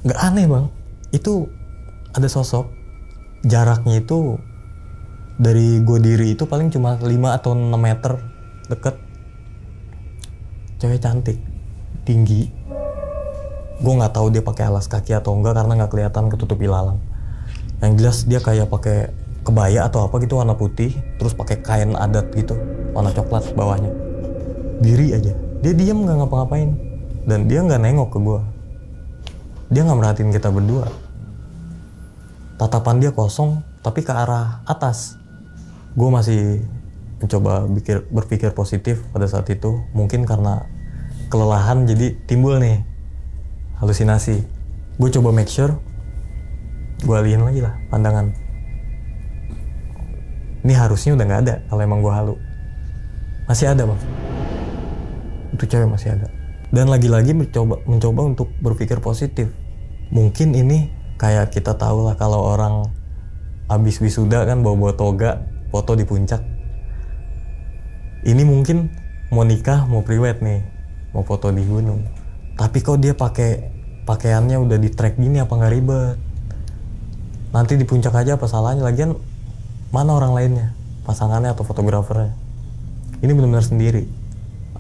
Nggak aneh bang. Itu ada sosok. Jaraknya itu dari gue diri itu paling cuma 5 atau 6 meter deket. Cewek cantik. Tinggi. Gue nggak tahu dia pakai alas kaki atau enggak karena nggak kelihatan ketutup ilalang. Yang jelas dia kayak pakai kebaya atau apa gitu warna putih, terus pakai kain adat gitu warna coklat bawahnya. Diri aja, dia diam nggak ngapa-ngapain dan dia nggak nengok ke gue. Dia nggak merhatiin kita berdua. Tatapan dia kosong tapi ke arah atas. Gue masih mencoba berpikir positif pada saat itu. Mungkin karena kelelahan jadi timbul nih halusinasi. Gue coba make sure, gue alihin lagi lah pandangan. Ini harusnya udah nggak ada kalau emang gue halu. Masih ada bang. Itu cewek masih ada. Dan lagi-lagi mencoba untuk berpikir positif. Mungkin ini kayak kita tahu lah kalau orang abis wisuda kan bawa toga, foto di puncak. Ini mungkin mau nikah, mau priwet nih, mau foto di gunung. Tapi kok dia pakai pakaiannya udah di track gini, apa nggak ribet? Nanti di puncak aja apa salahnya? Lagian mana orang lainnya, pasangannya atau fotografernya? Ini benar-benar sendiri.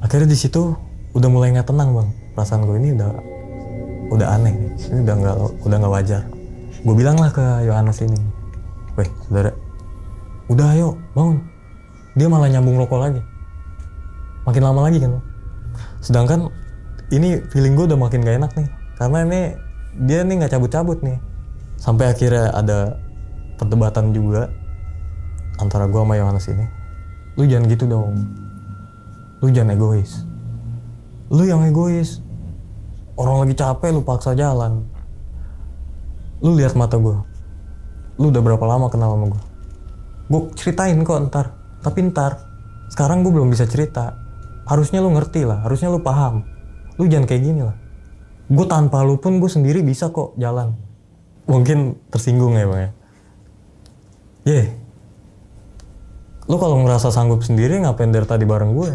Akhirnya di situ udah mulai nggak tenang bang. Perasaan gue ini udah aneh, ini udah nggak wajar. Gue bilang lah ke Yohanes ini, weh saudara, udah ayo bangun. Dia malah nyambung rokok lagi, makin lama lagi kan. Sedangkan ini feeling gue udah makin gak enak nih, karena ini dia nih nggak cabut-cabut nih. Sampai akhirnya ada perdebatan juga antara gue sama Yohanes ini. Lu jangan gitu dong, lu jangan egois. Lu yang egois, orang lagi capek lu paksa jalan. Lu lihat mata gue, lu udah berapa lama kenal sama gue? Gue ceritain kok ntar, tapi ntar sekarang gue belum bisa cerita. Harusnya lu ngerti lah, harusnya lu paham. Lu jangan kayak gini lah. Gue tanpa lu pun gue sendiri bisa kok jalan. Mungkin tersinggung ya bang ya. Lu kalau ngerasa sanggup sendiri ngapain dari tadi bareng gue?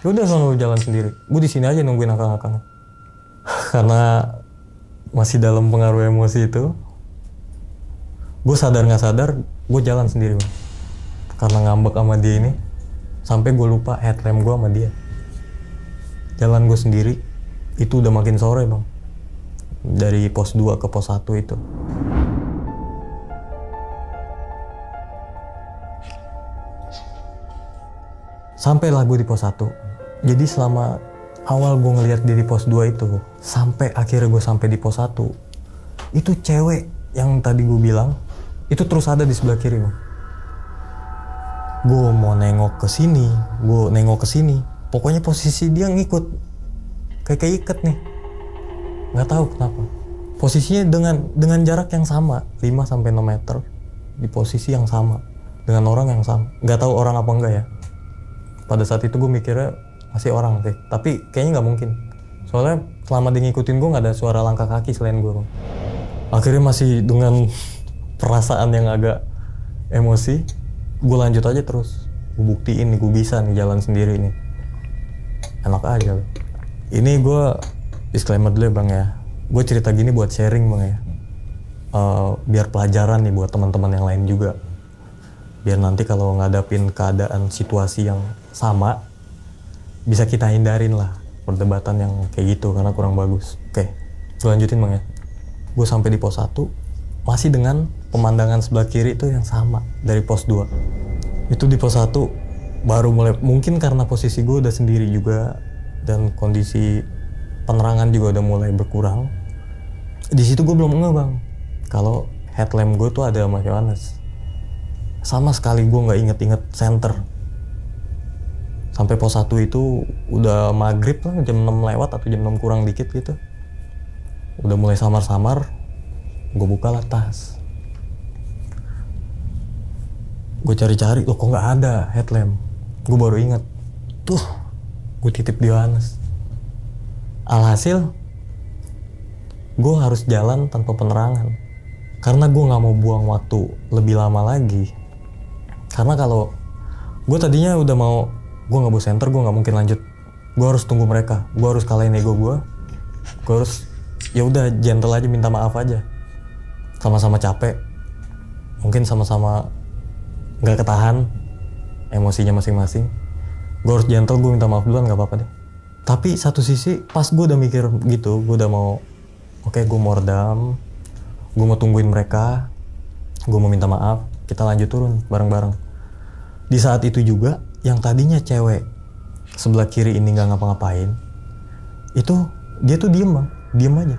Ya udah sono lu jalan sendiri. Gue di sini aja nungguin akang-akang. Karena masih dalam pengaruh emosi itu, gue sadar nggak sadar gue jalan sendiri bang. Karena ngambek sama dia ini, sampai gue lupa headlamp gue sama dia. Jalan gue sendiri, itu udah makin sore bang. Dari pos 2 ke pos 1 itu. Sampailah gue di pos 1. Jadi selama awal gue ngeliat dia di pos 2 itu, sampai akhirnya gue sampai di pos 1, itu cewek yang tadi gue bilang, itu terus ada di sebelah kiri bang. Gue mau nengok ke sini, gue nengok ke sini, pokoknya posisi dia ngikut, kayak keikat nih, nggak tahu kenapa. Posisinya dengan jarak yang sama, 5-6 meter, di posisi yang sama, dengan orang yang sama. Nggak tahu orang apa enggak ya. Pada saat itu gue mikirnya masih orang sih, tapi kayaknya nggak mungkin. Soalnya selama dia ngikutin gue nggak ada suara langkah kaki selain gue bang. Akhirnya masih dengan perasaan yang agak emosi, gue lanjut aja terus. Gue buktiin nih gue bisa nih jalan sendiri nih. Enak aja. Ini gue disclaimer dulu ya bang ya. Gue cerita gini buat sharing bang ya. Biar pelajaran nih buat teman-teman yang lain juga. Biar nanti kalau ngadapin keadaan situasi yang sama, bisa kita hindarin lah perdebatan yang kayak gitu karena kurang bagus. Oke, gue lanjutin bang ya. Gue sampai di pos 1 masih dengan pemandangan sebelah kiri itu yang sama dari pos 2. Itu di pos 1 baru mulai, mungkin karena posisi gue udah sendiri juga dan kondisi penerangan juga udah mulai berkurang. Di situ gue belum ngeh bang kalau headlamp gue tuh ada sama Yohanes. Sama sekali gue nggak inget-inget center. Sampai pos 1 itu udah maghrib lah, jam 6 lewat atau jam 6 kurang dikit gitu. Udah mulai samar-samar, gue buka lah tas. Gue cari-cari, loh kok nggak ada headlamp. Gue baru ingat, tuh gue titip di Yohanes. Alhasil, gue harus jalan tanpa penerangan. Karena gue nggak mau buang waktu lebih lama lagi. Karena kalau gue tadinya udah mau, gue nggak mau center, gue nggak mungkin lanjut. Gue harus tunggu mereka, gue harus kalahin ego gue harus ya udah gentle aja, minta maaf aja. Sama-sama capek, mungkin sama-sama nggak ketahan emosinya masing-masing. Gue harus gentle, gue minta maaf duluan, nggak apa-apa deh. Tapi satu sisi pas gue udah mikir gitu, gue udah mau oke, gue mau redam, gue mau tungguin mereka, gue mau minta maaf, kita lanjut turun bareng-bareng. Di saat itu juga yang tadinya cewek sebelah kiri ini nggak ngapa-ngapain, itu dia tuh diem aja,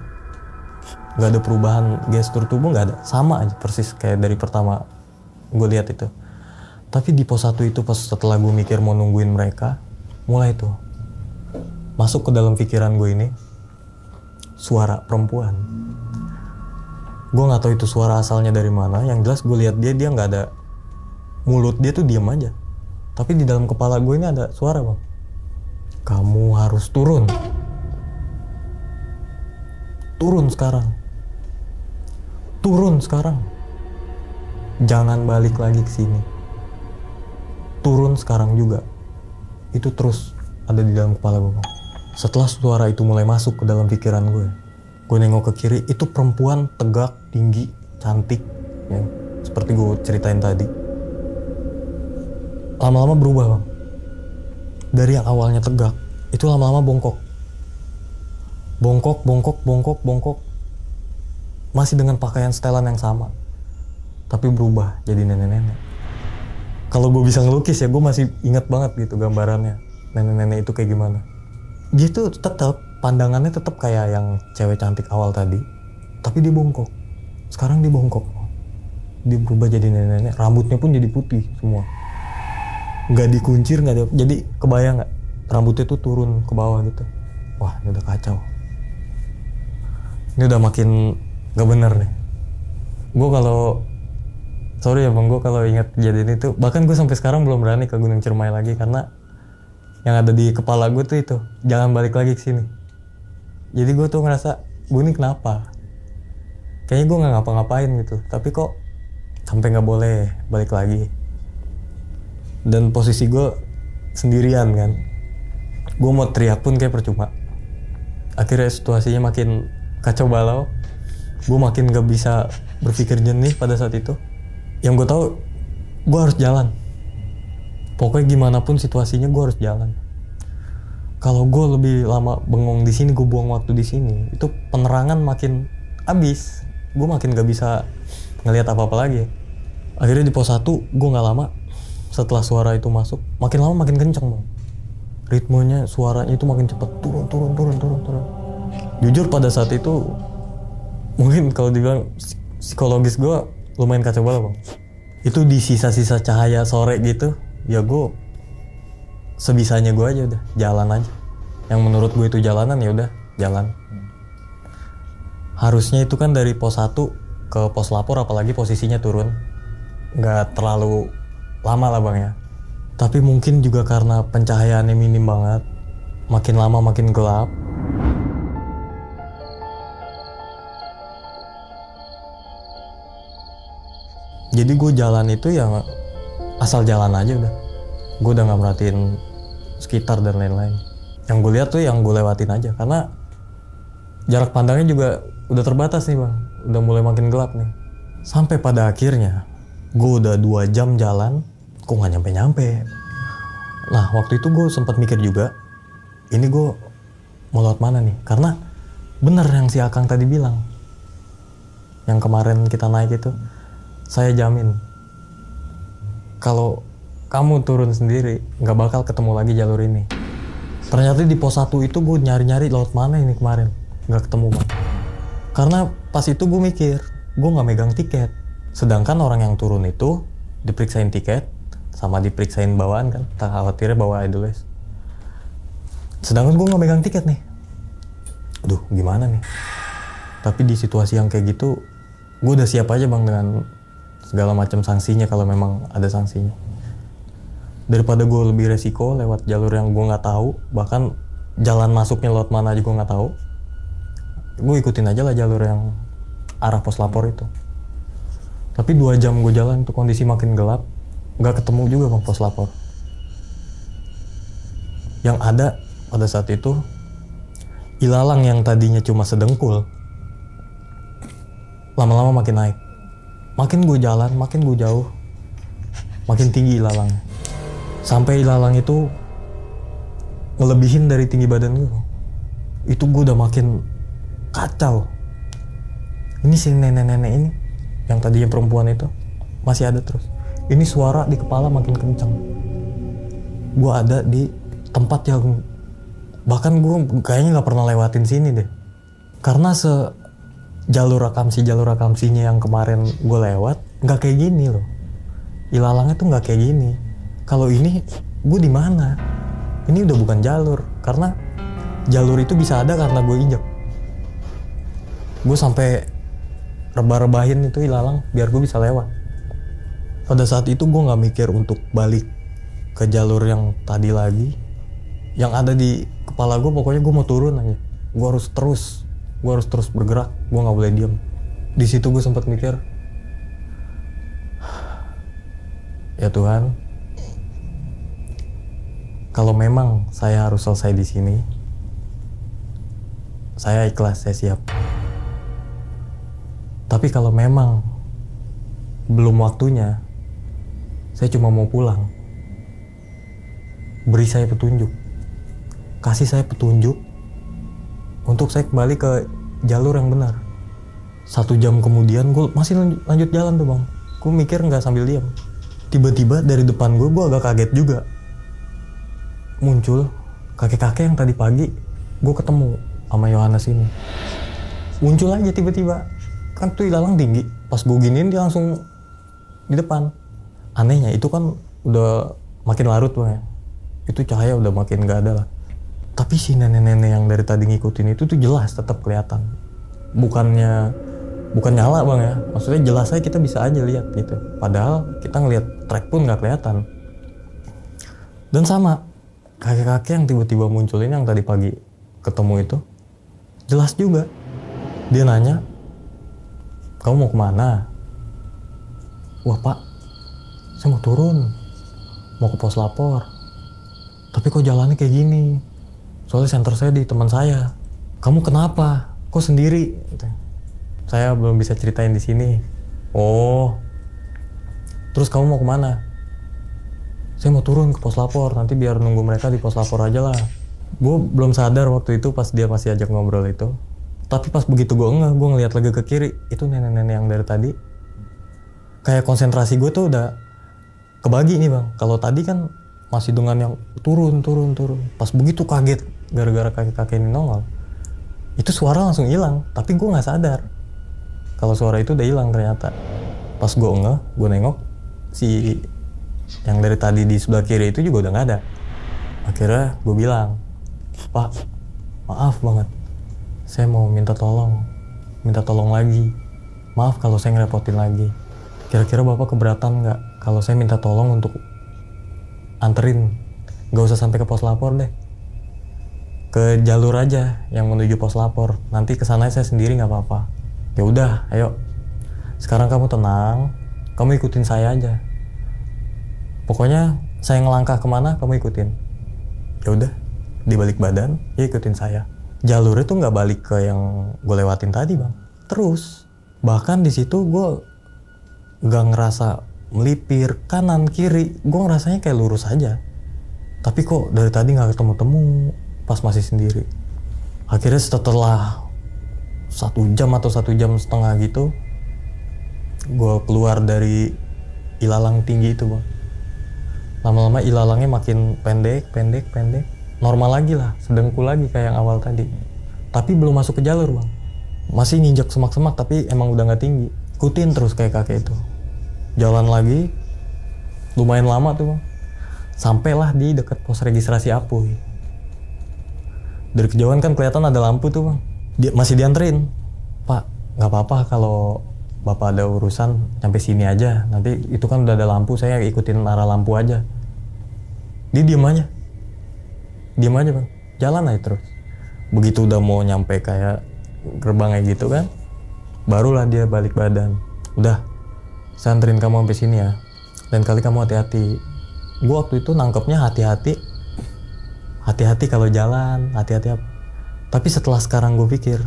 nggak ada perubahan gestur tubuh, nggak ada, sama aja persis kayak dari pertama gue lihat itu. Tapi di pos 1 itu pas setelah gue mikir mau nungguin mereka, mulai tuh masuk ke dalam pikiran gue ini suara perempuan. Gue nggak tahu itu suara asalnya dari mana, yang jelas gue lihat dia nggak ada, mulut dia tuh diem aja. Tapi di dalam kepala gue ini ada suara bang, kamu harus turun sekarang, jangan balik lagi ke sini, turun sekarang juga. Itu terus ada di dalam kepala gue bang. Setelah suara itu mulai masuk ke dalam pikiran gue nengok ke kiri, itu perempuan tegak, tinggi, cantik, ya, seperti gue ceritain tadi. Lama-lama berubah bang. Dari yang awalnya tegak, itu lama-lama bongkok. Bongkok. Masih dengan pakaian setelan yang sama, tapi berubah jadi nenek-nenek. Kalau gue bisa ngelukis ya, gue masih ingat banget gitu gambarannya. Nenek-nenek itu kayak gimana. Gitu tetap, pandangannya tetap kayak yang cewek cantik awal tadi, tapi dia bongkok. Sekarang dia bongkok. Dia berubah jadi nenek-nenek, rambutnya pun jadi putih semua. Nggak dikuncir, jadi kebayang nggak? Rambutnya tuh turun ke bawah gitu. Wah, ini udah kacau. Ini udah makin gak bener nih. Gue kalau, sorry ya bang, gue kalau ingat kejadian itu, bahkan gue sampai sekarang belum berani ke Gunung Ciremai lagi, karena yang ada di kepala gue tuh itu, jangan balik lagi ke sini. Jadi gue tuh ngerasa, gue ini kenapa? Kayaknya gue nggak ngapa-ngapain gitu, tapi kok sampai nggak boleh balik lagi. Dan posisi gue sendirian kan, gue mau teriak pun kayak percuma. Akhirnya situasinya makin kacau balau. Gue makin gak bisa berpikir jernih pada saat itu. Yang gue tahu, gue harus jalan. Pokoknya gimana pun situasinya, gue harus jalan. Kalau gue lebih lama bengong di sini, gue buang waktu di sini, itu penerangan makin habis. Gue makin gak bisa ngelihat apa-apa lagi. Akhirnya di pos 1, gue gak lama setelah suara itu masuk, makin lama makin kenceng bang. Ritmenya, suaranya itu makin cepat, turun. Jujur pada saat itu, mungkin kalau dibilang psikologis gue lumayan kacau balau bang. Itu di sisa-sisa cahaya sore gitu, ya gue sebisanya gue aja udah jalan aja. Yang menurut gue itu jalanan, ya udah jalan. Harusnya itu kan dari pos 1 ke pos lapor, apalagi posisinya turun, nggak terlalu lama lah bang ya. Tapi mungkin juga karena pencahayaannya minim banget, makin lama makin gelap. Jadi gue jalan itu ya asal jalan aja udah. Gue udah gak merhatiin sekitar dan lain-lain. Yang gue lihat tuh yang gue lewatin aja. Karena jarak pandangnya juga udah terbatas nih bang. Udah mulai makin gelap nih. Sampai pada akhirnya gue udah 2 jam jalan, kok gak nyampe-nyampe. Nah waktu itu gue sempat mikir juga, ini gue mau lewat mana nih? Karena bener yang si Akang tadi bilang, yang kemarin kita naik itu, saya jamin kalau kamu turun sendiri nggak bakal ketemu lagi jalur ini. Ternyata di pos 1 itu gue nyari-nyari lewat mana ini kemarin, nggak ketemu bang. Karena pas itu gue mikir, gue nggak megang tiket. Sedangkan orang yang turun itu diperiksain tiket sama diperiksain bawaan kan, tak khawatirnya bawa Edelweiss. Sedangkan gue nggak megang tiket nih. Aduh gimana nih? Tapi di situasi yang kayak gitu, gue udah siap aja bang dengan segala macam sanksinya kalau memang ada sanksinya. Daripada gue lebih resiko lewat jalur yang gue nggak tahu, bahkan jalan masuknya lewat mana aja gue nggak tahu, gue ikutin aja lah jalur yang arah pos lapor itu. Tapi 2 jam gue jalan, itu kondisi makin gelap, nggak ketemu juga bang pos lapor. Yang ada pada saat itu ilalang yang tadinya cuma sedengkul, lama-lama makin naik. Makin gue jalan, makin gue jauh, makin tinggi ilalang. Sampai ilalang itu ngelebihin dari tinggi badan gue. Itu gue udah makin kacau. Ini si nenek-nenek ini, yang tadinya perempuan itu, masih ada terus. Ini suara di kepala makin kencang. Gue ada di tempat yang bahkan gue kayaknya gak pernah lewatin sini deh. Karena jalur akamsinya yang kemarin gue lewat nggak kayak gini loh. Ilalangnya tuh nggak kayak gini. Kalau ini gue di mana? Ini udah bukan jalur, karena jalur itu bisa ada karena gue injek. Gue sampai rebah-rebahin itu ilalang biar gue bisa lewat. Pada saat itu gue nggak mikir untuk balik ke jalur yang tadi lagi. Yang ada di kepala gue pokoknya gue mau turun aja. Gue harus terus bergerak, gue nggak boleh diam. Di situ gue sempat mikir, ya Tuhan, kalau memang saya harus selesai di sini, saya ikhlas, saya siap. Tapi kalau memang belum waktunya, saya cuma mau pulang. Beri saya petunjuk, kasih saya petunjuk untuk saya kembali ke jalur yang benar. 1 jam kemudian gue masih lanjut jalan tuh bang. Gue mikir nggak sambil diam. Tiba-tiba dari depan gue agak kaget juga. Muncul kakek-kakek yang tadi pagi gue ketemu sama Yohanes ini. Muncul aja tiba-tiba. Kan tuh ilalang tinggi. Pas gue giniin dia langsung di depan. Anehnya itu kan udah makin larut bang ya. Itu cahaya udah makin gak ada lah. Tapi si nenek-nenek yang dari tadi ngikutin itu tuh jelas tetap kelihatan. Bukan nyala bang ya. Maksudnya jelas aja kita bisa aja lihat gitu. Padahal kita ngelihat trek pun gak kelihatan. Dan sama kakek-kakek yang tiba-tiba muncul ini yang tadi pagi ketemu itu jelas juga. Dia nanya, kamu mau kemana? Wah pak, saya mau turun, mau ke pos lapor. Tapi kok jalannya kayak gini? Soalnya senter saya di teman saya. Kamu kenapa? Kok sendiri? Saya belum bisa ceritain di sini. Oh, terus kamu mau kemana? Saya mau turun ke pos lapor. Nanti biar nunggu mereka di pos lapor aja lah. Gue belum sadar waktu itu pas dia masih ajak ngobrol itu. Tapi pas begitu gue ngeliat lagi ke kiri. Itu nenek-nenek yang dari tadi. Kayak konsentrasi gue tuh udah kebagi nih bang. Kalau tadi kan masih dengan yang turun. Pas begitu kaget gara-gara kakek-kakek ini nongol. Itu suara langsung hilang. Tapi gue nggak sadar kalau suara itu udah hilang ternyata. Pas gue nengok si yang dari tadi di sebelah kiri itu juga udah nggak ada. Akhirnya gue bilang, Pak, maaf banget. Saya mau minta tolong lagi. Maaf kalau saya ngerepotin lagi. Kira-kira Bapak keberatan nggak kalau saya minta tolong untuk anterin? Nggak usah sampai ke pos lapor deh. Ke jalur aja yang menuju pos lapor. Nanti kesana saya sendiri nggak apa-apa. Ya udah, ayo. Sekarang kamu tenang. Kamu ikutin saya aja. Pokoknya saya ngelangkah kemana kamu ikutin. Ya udah, dibalik badan, ya ikutin saya. Jalurnya tuh nggak balik ke yang gue lewatin tadi bang. Terus, bahkan di situ gue nggak ngerasa melipir kanan kiri. Gue ngerasanya kayak lurus aja. Tapi kok dari tadi nggak ketemu pas masih sendiri. Akhirnya setelah 1 jam atau 1 jam setengah gitu, gue keluar dari ilalang tinggi itu bang. Lama-lama ilalangnya makin pendek. Normal lagi lah, sedengkul lagi kayak yang awal tadi. Tapi belum masuk ke jalur bang. Masih nginjak semak-semak tapi emang udah gak tinggi. Ikutin terus kayak kakek itu. Jalan lagi, lumayan lama tuh bang. Sampailah di dekat pos registrasi Apuy. Dari kejauhan kan kelihatan ada lampu tuh bang. Masih dianterin. Pak, gak apa-apa kalau Bapak ada urusan sampai sini aja. Nanti itu kan udah ada lampu, saya ikutin arah lampu aja. Dia diem aja bang, jalan aja terus. Begitu udah mau nyampe kayak gerbang kayak gitu kan, barulah dia balik badan. Udah, saya anterin kamu sampai sini ya. Lain kali kamu hati-hati. Gue waktu itu nangkepnya hati-hati kalau jalan, hati-hati apa. Tapi setelah sekarang gue pikir,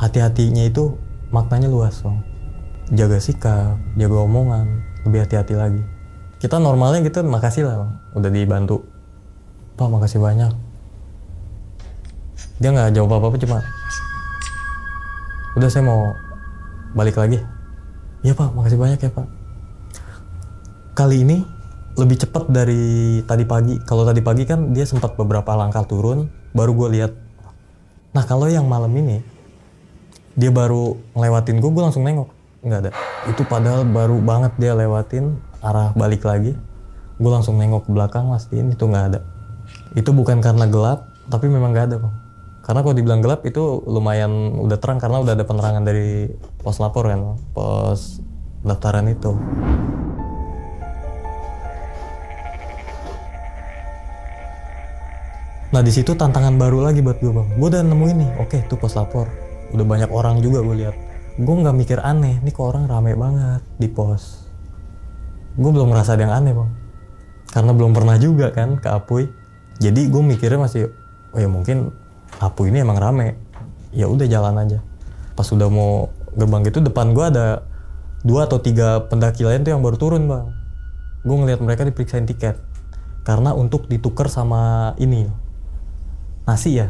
hati-hatinya itu maknanya luas bang. Jaga sikap, jaga omongan, lebih hati-hati lagi. Kita normalnya gitu, makasih lah bang, udah dibantu. Pak, makasih banyak. Dia nggak jawab apa-apa, cuma udah saya mau balik lagi. Iya pak, makasih banyak ya pak. Kali ini lebih cepat dari tadi pagi. Kalau tadi pagi kan dia sempat beberapa langkah turun, baru gue lihat. Nah kalau yang malam ini, dia baru ngelewatin gue langsung nengok. Nggak ada. Itu padahal baru banget dia lewatin arah balik lagi. Gue langsung nengok ke belakang, mastiin itu nggak ada. Itu bukan karena gelap, tapi memang nggak ada bang. Karena kalau dibilang gelap itu lumayan udah terang karena udah ada penerangan dari pos lapor kan, pos daftaran itu. Nah di situ tantangan baru lagi buat gue bang. Gue udah nemuin nih, oke tuh pos lapor. Udah banyak orang juga gue lihat. Gue nggak mikir aneh, nih kok orang rame banget di pos. Gue belum ngerasa ada yang aneh bang. Karena belum pernah juga kan ke Apuy. Jadi gue mikirnya masih, oh ya mungkin Apuy ini emang rame. ya udah jalan aja. Pas udah mau gerbang gitu, depan gue ada 2 atau 3 pendaki lain tuh yang baru turun bang. Gue ngeliat mereka diperiksain tiket karena untuk ditukar sama ini nasi ya,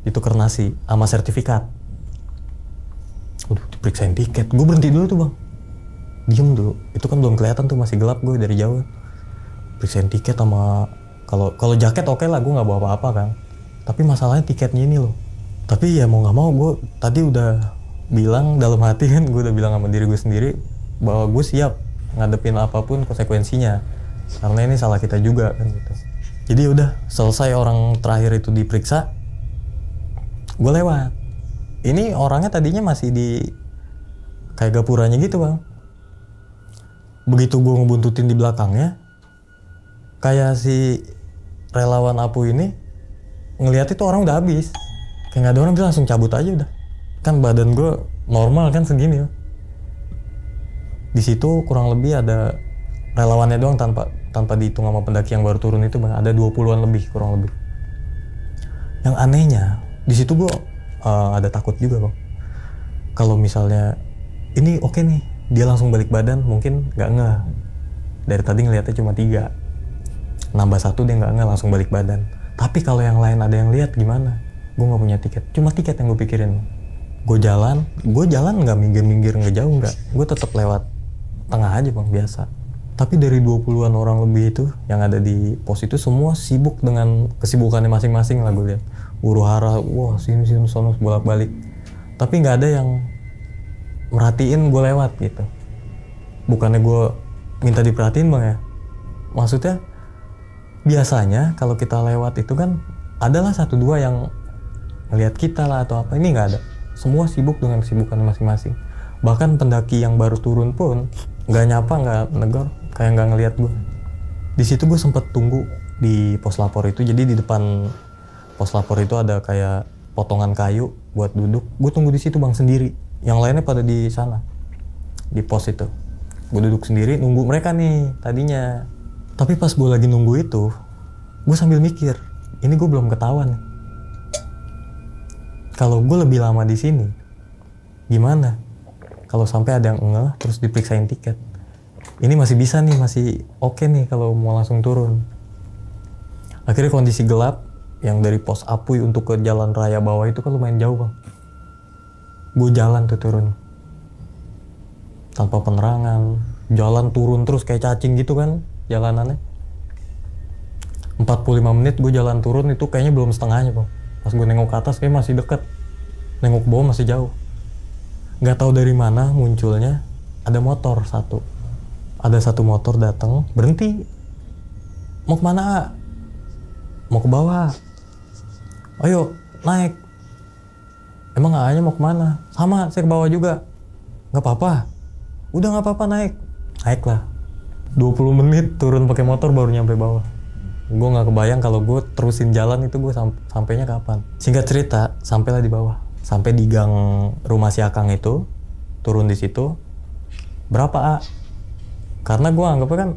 ditukar nasi sama sertifikat. Udah diperiksain tiket, gue berhenti dulu tuh bang, diem dulu. Itu kan belum kelihatan tuh, masih gelap gue dari jauh. Periksain tiket sama kalau jaket oke lah, gue nggak bawa apa-apa kan. Tapi masalahnya tiketnya ini loh. Tapi ya mau nggak mau, gue tadi udah bilang dalam hati kan, gue udah bilang sama diri gue sendiri bahwa gue siap ngadepin apapun konsekuensinya, karena ini salah kita juga kan gitu. Jadi udah selesai orang terakhir itu diperiksa, gue lewat. Ini orangnya tadinya masih di kayak gapuranya gitu bang. Begitu gue ngebuntutin di belakangnya, kayak si relawan Apu ini ngeliat itu orang udah habis, kayak nggak ada orang, dia langsung cabut aja udah. Kan badan gue normal kan segini ya. Di situ kurang lebih ada relawannya doang, tanpa dihitung sama pendaki yang baru turun itu bang, ada 20-an lebih kurang lebih. Yang anehnya di situ gue ada takut juga bang. Kalau misalnya ini oke nih, dia langsung balik badan, mungkin nggak. Dari tadi ngeliatnya cuma 3, nambah 1 dia nggak langsung balik badan. Tapi kalau yang lain ada yang lihat gimana? Gue nggak punya tiket, cuma tiket yang gue pikirin. Gue jalan nggak minggir nggak jauh nggak, gue tetap lewat tengah aja bang biasa. Tapi dari 20-an orang lebih itu yang ada di pos itu semua sibuk dengan kesibukannya masing-masing lah gue lihat. Huru hara, wah sini sono bolak-balik. Tapi nggak ada yang merhatiin gue lewat gitu. Bukannya gue minta diperhatiin bang ya. Maksudnya biasanya kalau kita lewat itu kan adalah 1-2 yang ngelihat kita lah atau apa. Ini nggak ada. Semua sibuk dengan kesibukannya masing-masing. Bahkan pendaki yang baru turun pun nggak nyapa, nggak negor, kayak nggak ngelihat gue. Di situ gue sempet tunggu di pos lapor itu. Jadi di depan pos lapor itu ada kayak potongan kayu buat duduk. Gue tunggu di situ bang sendiri. Yang lainnya pada di sana, di pos itu. Gue duduk sendiri nunggu mereka nih tadinya. Tapi pas gue lagi nunggu itu, gue sambil mikir, ini gue belum ketahuan nih. Kalau gue lebih lama di sini, gimana? Kalau sampai ada yang ngeh terus diperiksain tiket, ini masih bisa nih, masih oke nih kalau mau langsung turun. Akhirnya kondisi gelap, yang dari pos Apuy untuk ke jalan raya bawah itu kan lumayan jauh bang. Gue jalan tuh turun, tanpa penerangan, jalan turun terus kayak cacing gitu kan jalanannya. 45 menit gue jalan turun itu kayaknya belum setengahnya bang. Pas gue nengok ke atas kayak masih deket, nengok ke bawah masih jauh. Nggak tahu dari mana munculnya ada motor satu. Ada satu motor datang, berhenti. Mau kemana? Mau ke bawah. Ayo naik. Emang A-nya mau kemana? Sama, saya ke bawah juga. Nggak apa-apa. Udah nggak apa-apa naik. Naiklah. 20 menit turun pakai motor baru nyampe bawah. Gue nggak kebayang kalau gue terusin jalan itu gue sampainya kapan. Singkat cerita, sampailah di bawah. Sampai di gang rumah si Akang itu, turun di situ. Berapa A? Karena gue anggapnya kan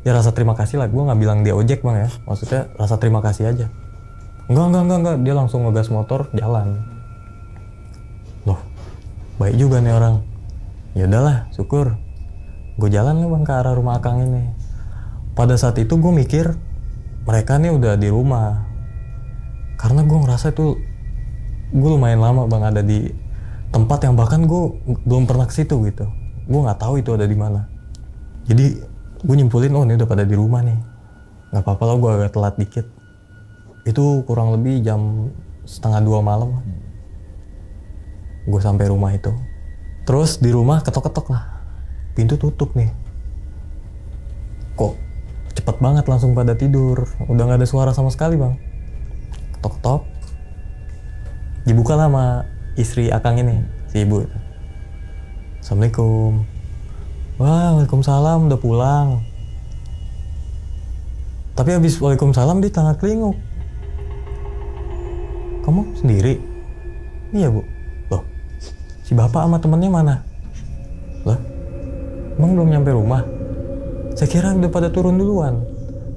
ya rasa terima kasih lah. Gue nggak bilang dia ojek bang ya. Maksudnya rasa terima kasih aja. Enggak. Dia langsung ngegas motor jalan. Loh, baik juga nih orang. Ya udahlah, syukur. Gue jalan nih bang ke arah rumah Akang ini. Pada saat itu gue mikir mereka nih udah di rumah. Karena gue ngerasa itu gue lumayan lama bang ada di tempat yang bahkan gue belum pernah ke situ gitu. Gue nggak tahu itu ada di mana. Jadi gue nyimpulin, oh ini udah pada di rumah nih. Nggak apa-apa lah, gue agak telat dikit. Itu kurang lebih jam 1:30 malam. Gue sampai rumah itu. Terus di rumah ketok-ketok lah. Pintu tutup nih. Kok cepet banget langsung pada tidur. Udah nggak ada suara sama sekali bang. Ketok-ketok. Dibuka lah sama istri Akang ini, si ibu. Assalamualaikum. Wah, waalaikumsalam, udah pulang. Tapi habis waalaikumsalam dia tengah kelinguk. Kamu sendiri? Iya bu. Loh, si bapak sama temennya mana? Loh, emang belum nyampe rumah? Saya kira udah pada turun duluan.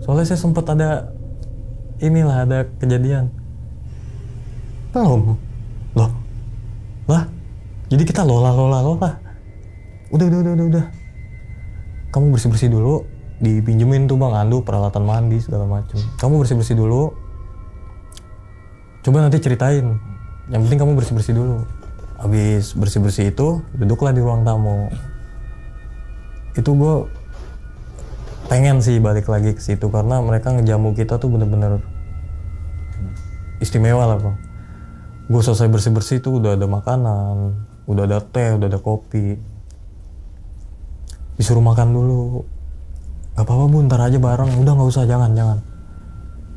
Soalnya saya sempat ada kejadian. Belum. Loh, Jadi kita lola. Udah. Kamu bersih dulu, dipinjemin tuh bang anduk, peralatan mandi segala macem. Kamu bersih dulu. Coba nanti ceritain. Yang penting kamu bersih dulu. Habis bersih itu, duduklah di ruang tamu. Itu gue pengen sih balik lagi ke situ karena mereka ngejamu kita tuh bener-bener istimewa lah bang. Gue selesai bersih tuh udah ada makanan, udah ada teh, udah ada kopi. Disuruh makan dulu. Gak apa-apa bu, ntar aja bareng. Udah gak usah, jangan.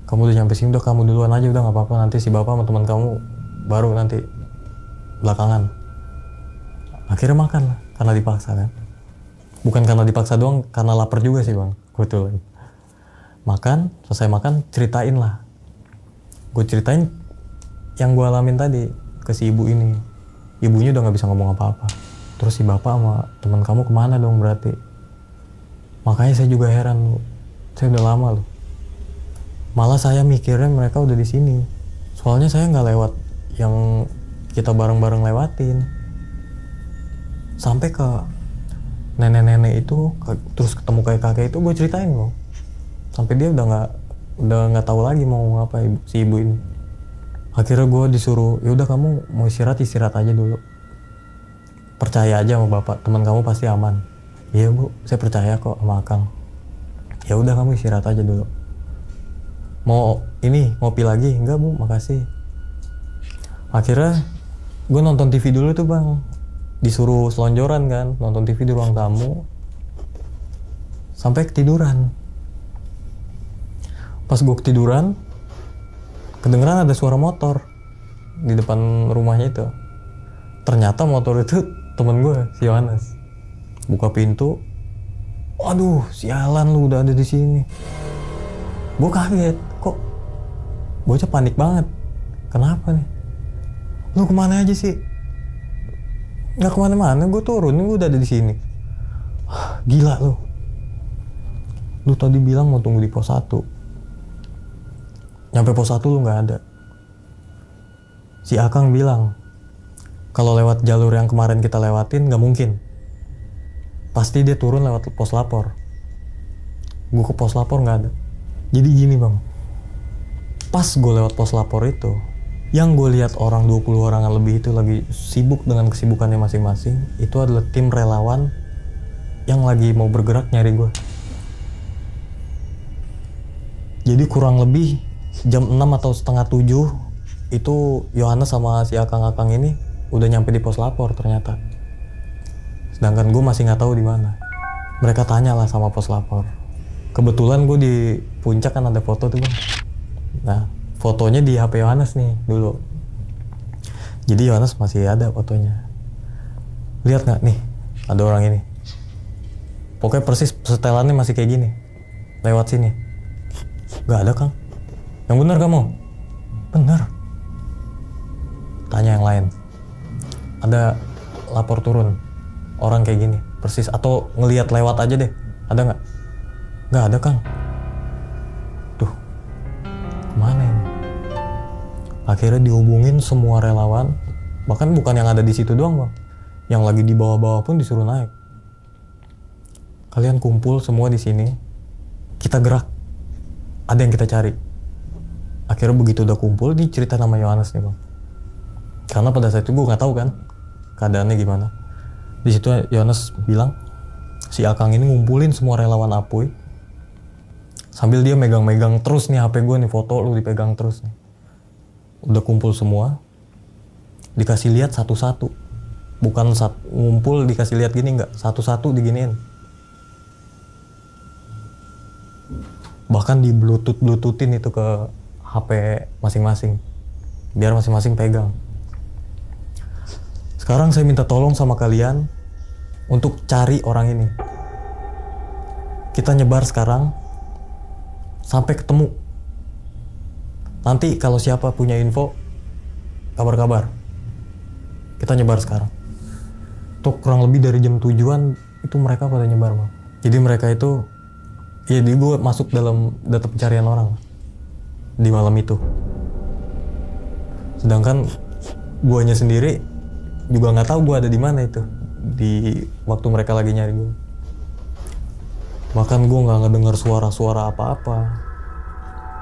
Kamu udah nyampe sini, udah kamu duluan aja, udah gak apa-apa. Nanti si bapak sama teman kamu baru nanti belakangan. Akhirnya makan lah, karena dipaksa kan. Bukan karena dipaksa doang, karena lapar juga sih bang, kebetulan. Makan, selesai makan, ceritain lah. Gue ceritain yang gue alamin tadi ke si ibu ini. Ibunya udah gak bisa ngomong apa-apa. Terus si bapak sama teman kamu kemana dong berarti? Makanya saya juga heran, saya udah lama loh. Malah saya mikirnya mereka udah di sini. Soalnya saya nggak lewat yang kita bareng-bareng lewatin. Sampai ke nenek-nenek itu, terus ketemu kakek itu gue ceritain loh. Sampai dia udah nggak tahu lagi mau ngapa si ibu ini. Akhirnya gue disuruh, ya udah kamu mau istirahat aja dulu. Percaya aja sama bapak, teman kamu pasti aman. Iya bu, saya percaya kok sama Akang. Ya udah kamu istirahat aja dulu. Mau ini ngopi lagi? Enggak bu, makasih. Akhirnya gue nonton TV dulu tuh bang. Disuruh selonjoran kan, nonton TV di ruang tamu. Sampai ketiduran. Pas gue ketiduran, kedengeran ada suara motor di depan rumahnya itu. Ternyata motor itu temen gue, si Yohanes. Buka pintu, waduh, sialan lu udah ada di sini. Gue kaget, kok bocah panik banget. Kenapa nih? Lu kemana aja sih? Nggak kemana-mana, gue turun, gue udah ada di sini. Gila lu. Lu tadi bilang mau tunggu di pos 1. Nyampe pos 1 lu nggak ada. Si Akang bilang, kalau lewat jalur yang kemarin kita lewatin nggak mungkin. Pasti dia turun lewat pos lapor. Gue ke pos lapor nggak ada. Jadi gini bang, pas gue lewat pos lapor itu, yang gue lihat orang 20 orangan lebih itu lagi sibuk dengan kesibukannya masing-masing. Itu adalah tim relawan yang lagi mau bergerak nyari gue. Jadi kurang lebih jam 6 atau setengah 7 itu Yohanes sama si Akang-Akang ini udah nyampe di pos lapor ternyata. Sedangkan gue masih nggak tahu di mana. Mereka tanya lah sama pos lapor. Kebetulan gue di puncak kan ada foto tuh bang. Nah fotonya di HP Yohanes nih dulu. Jadi Yohanes masih ada fotonya. Lihat nggak nih ada orang ini. Pokoknya persis setelannya masih kayak gini. Lewat sini. Nggak ada Kang. Yang benar kamu? Benar. Tanya yang lain. Ada lapor turun orang kayak gini persis, atau ngelihat lewat aja deh, ada nggak? Nggak ada Kang. Tuh kemana ini? Akhirnya dihubungin semua relawan, bahkan bukan yang ada di situ doang bang, yang lagi di bawah-bawah pun disuruh naik. Kalian kumpul semua di sini, kita gerak, ada yang kita cari. Akhirnya begitu udah kumpul, ini cerita nama Yohanes nih bang. Karena pada saat itu gue nggak tahu kan keadaannya gimana. Di situ Yohanes bilang si Akang ini ngumpulin semua relawan Apuy sambil dia megang-megang terus nih HP gue nih, foto lu dipegang terus nih. Udah kumpul semua, dikasih lihat satu-satu, bukan ngumpul dikasih lihat gini, nggak, satu-satu diginiin. Bahkan di bluetoothin itu ke HP masing-masing biar masing-masing pegang. Sekarang saya minta tolong sama kalian untuk cari orang ini. Kita nyebar sekarang sampai ketemu. Nanti kalau siapa punya info, kabar-kabar. Kita nyebar sekarang. Tuh kurang lebih dari jam 7-an itu mereka pada nyebar bang. Jadi mereka itu, ya di gue masuk dalam data pencarian orang di malam itu. Sedangkan guanya sendiri juga nggak tahu gue ada di mana itu di waktu mereka lagi nyari gue. Bahkan gue nggak ngedengar suara-suara apa-apa.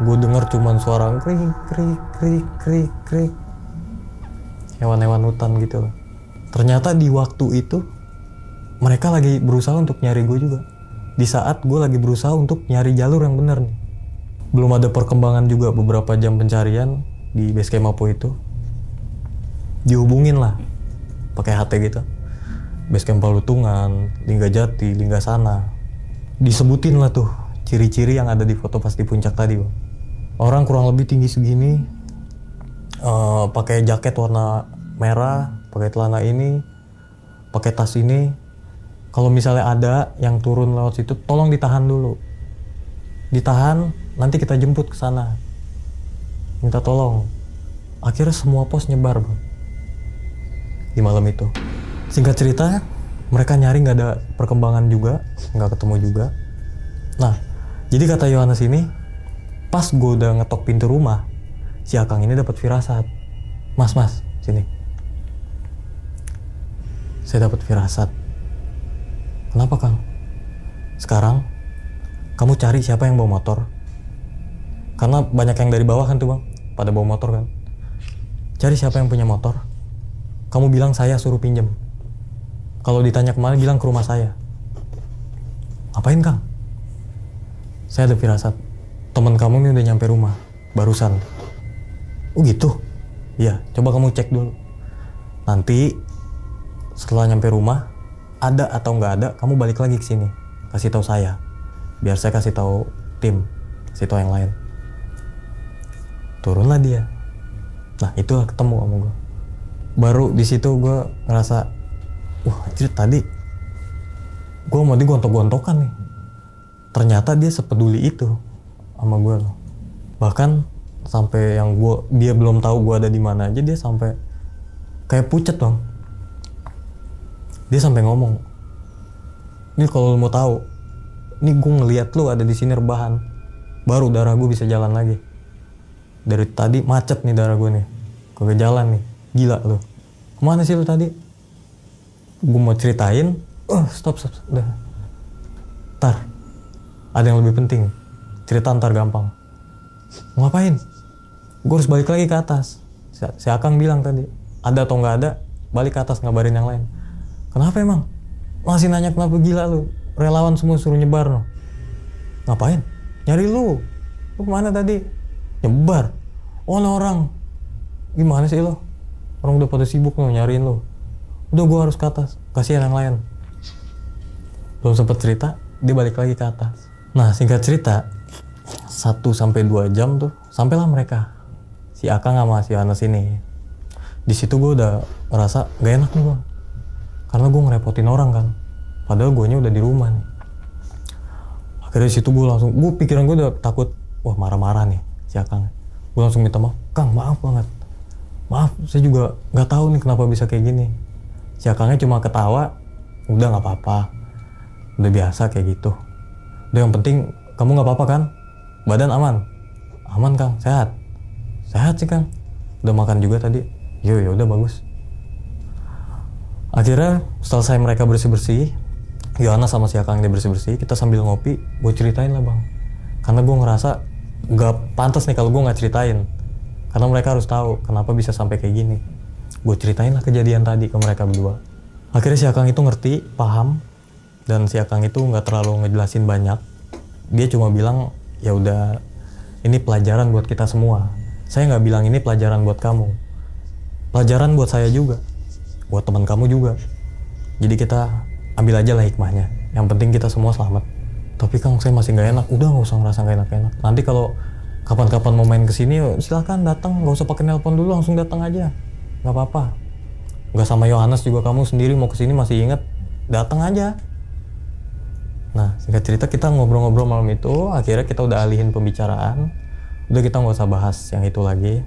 Gue dengar cuman suara krik krik krik krik krik hewan-hewan hutan gitu. Ternyata di waktu itu mereka lagi berusaha untuk nyari gue juga. Di saat gue lagi berusaha untuk nyari jalur yang benar nih. Belum ada perkembangan juga beberapa jam pencarian di base camp Mapo itu. Dihubungin lah pakai HT gitu. Base camp Palutungan, Linggajati, Linggasana. Disebutin lah tuh ciri-ciri yang ada di foto pas di puncak tadi, Bang. Orang kurang lebih tinggi segini, pakai jaket warna merah, pakai celana ini, pakai tas ini. Kalau misalnya ada yang turun lewat situ, tolong ditahan dulu. Ditahan, nanti kita jemput ke sana. Minta tolong. Akhirnya semua pos nyebar, Bang. Di malam itu. Singkat cerita, mereka nyari nggak ada perkembangan juga, nggak ketemu juga. Nah, jadi kata Yohanes ini, pas gue udah ngetok pintu rumah, si Akang ini dapat firasat. Mas, sini. Saya dapat firasat. Kenapa, Kang? Sekarang kamu cari siapa yang bawa motor. Karena banyak yang dari bawah kan tuh, Bang, pada bawa motor kan. Cari siapa yang punya motor. Kamu bilang saya suruh pinjem. Kalau ditanya kemana, bilang ke rumah saya. Ngapain, Kang? Saya ada firasat. Temen kamu ini udah nyampe rumah, barusan. Oh gitu? Iya, coba kamu cek dulu. Nanti setelah nyampe rumah, ada atau nggak ada, kamu balik lagi ke sini. Kasih tahu saya. Biar saya kasih tahu tim, kasih tahu yang lain. Turunlah dia. Nah, itulah ketemu sama gue. Baru di situ gue ngerasa, wah, anjir, tadi gue mau digontok-gontokan nih. Ternyata dia sepeduli itu sama gue loh. Bahkan sampai yang dia belum tahu gue ada di mana aja, dia sampai kayak pucet, Bang. Dia sampai ngomong, ini kalau lu mau tahu, ini gue ngeliat lu ada di sini rebahan, baru darah gue bisa jalan lagi. Dari tadi macet nih darah gue nih, kagak jalan nih, gila lu. Kemana sih lu tadi? Gue mau ceritain, stop, udah. Ntar, ada yang lebih penting, cerita ntar gampang. Mau ngapain? Gue harus balik lagi ke atas. Si Akang bilang tadi, ada atau nggak ada, balik ke atas ngabarin yang lain. Kenapa emang? Masih nanya kenapa, gila lu? Relawan semua suruh nyebar no. Ngapain? Nyari lu. Lu kemana tadi? Nyebar. Oh, ada orang. Gimana sih lo? Orang udah pada sibuk no nyariin lu. Udah, gua harus ke atas. Kasihan yang lain. Belum sempet cerita, dia balik lagi ke atas. Nah, singkat cerita, 1-2 jam tuh, sampailah mereka. Si Akang sama si Yohanes ini. Di situ gue udah ngerasa gak enak nih, Bang. Karena gue ngerepotin orang kan, padahal guanya udah di rumah nih. Akhirnya situ gue pikiran gue udah takut, wah marah-marah nih si Akang. Gue langsung minta maaf, Kang, maaf banget. Maaf, saya juga nggak tahu nih kenapa bisa kayak gini. Si Akangnya cuma ketawa, udah nggak apa-apa, udah biasa kayak gitu. Udah, yang penting kamu nggak apa-apa kan? Badan aman? Aman, Kang, sehat. Sehat sih, Kang. Udah makan juga tadi. Ya udah bagus. Akhirnya selesai mereka bersih-bersih, Yohanes sama si Akang dia bersih-bersih, kita sambil ngopi, gue ceritain lah, Bang. Karena gue ngerasa gak pantas nih kalau gue gak ceritain. Karena mereka harus tahu kenapa bisa sampai kayak gini. Gue ceritain lah kejadian tadi ke mereka berdua. Akhirnya si Akang itu ngerti, paham, dan si Akang itu gak terlalu ngejelasin banyak. Dia cuma bilang, ya udah, ini pelajaran buat kita semua. Saya gak bilang ini pelajaran buat kamu. Pelajaran buat saya juga. Buat teman kamu juga. Jadi kita ambil aja lah hikmahnya. Yang penting kita semua selamat. Tapi Kang, saya masih gak enak. Udah, gak usah ngerasa gak enak-enak. Nanti kalau kapan-kapan mau main kesini, silahkan datang. Gak usah pakai nelpon dulu, langsung datang aja. Gak apa-apa. Gak sama Yohanes juga, kamu sendiri mau kesini masih inget, datang aja. Nah, singkat cerita kita ngobrol-ngobrol malam itu. Akhirnya kita udah alihin pembicaraan. Udah, kita gak usah bahas yang itu lagi.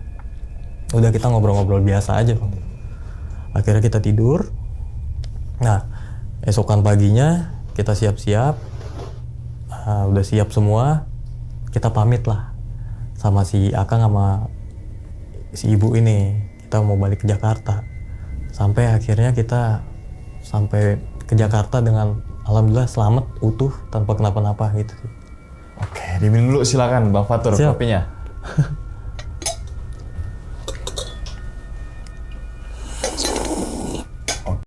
Udah, kita ngobrol-ngobrol biasa aja. Akhirnya kita tidur. Nah, esokan paginya kita siap-siap. Udah siap semua. Kita pamit lah sama si Akang sama si ibu ini. Kita mau balik ke Jakarta. Sampai akhirnya kita sampai ke Jakarta dengan alhamdulillah selamat, utuh, tanpa kenapa-napa gitu. Oke, diminum dulu silakan Bang Fatur Siap. kopinya.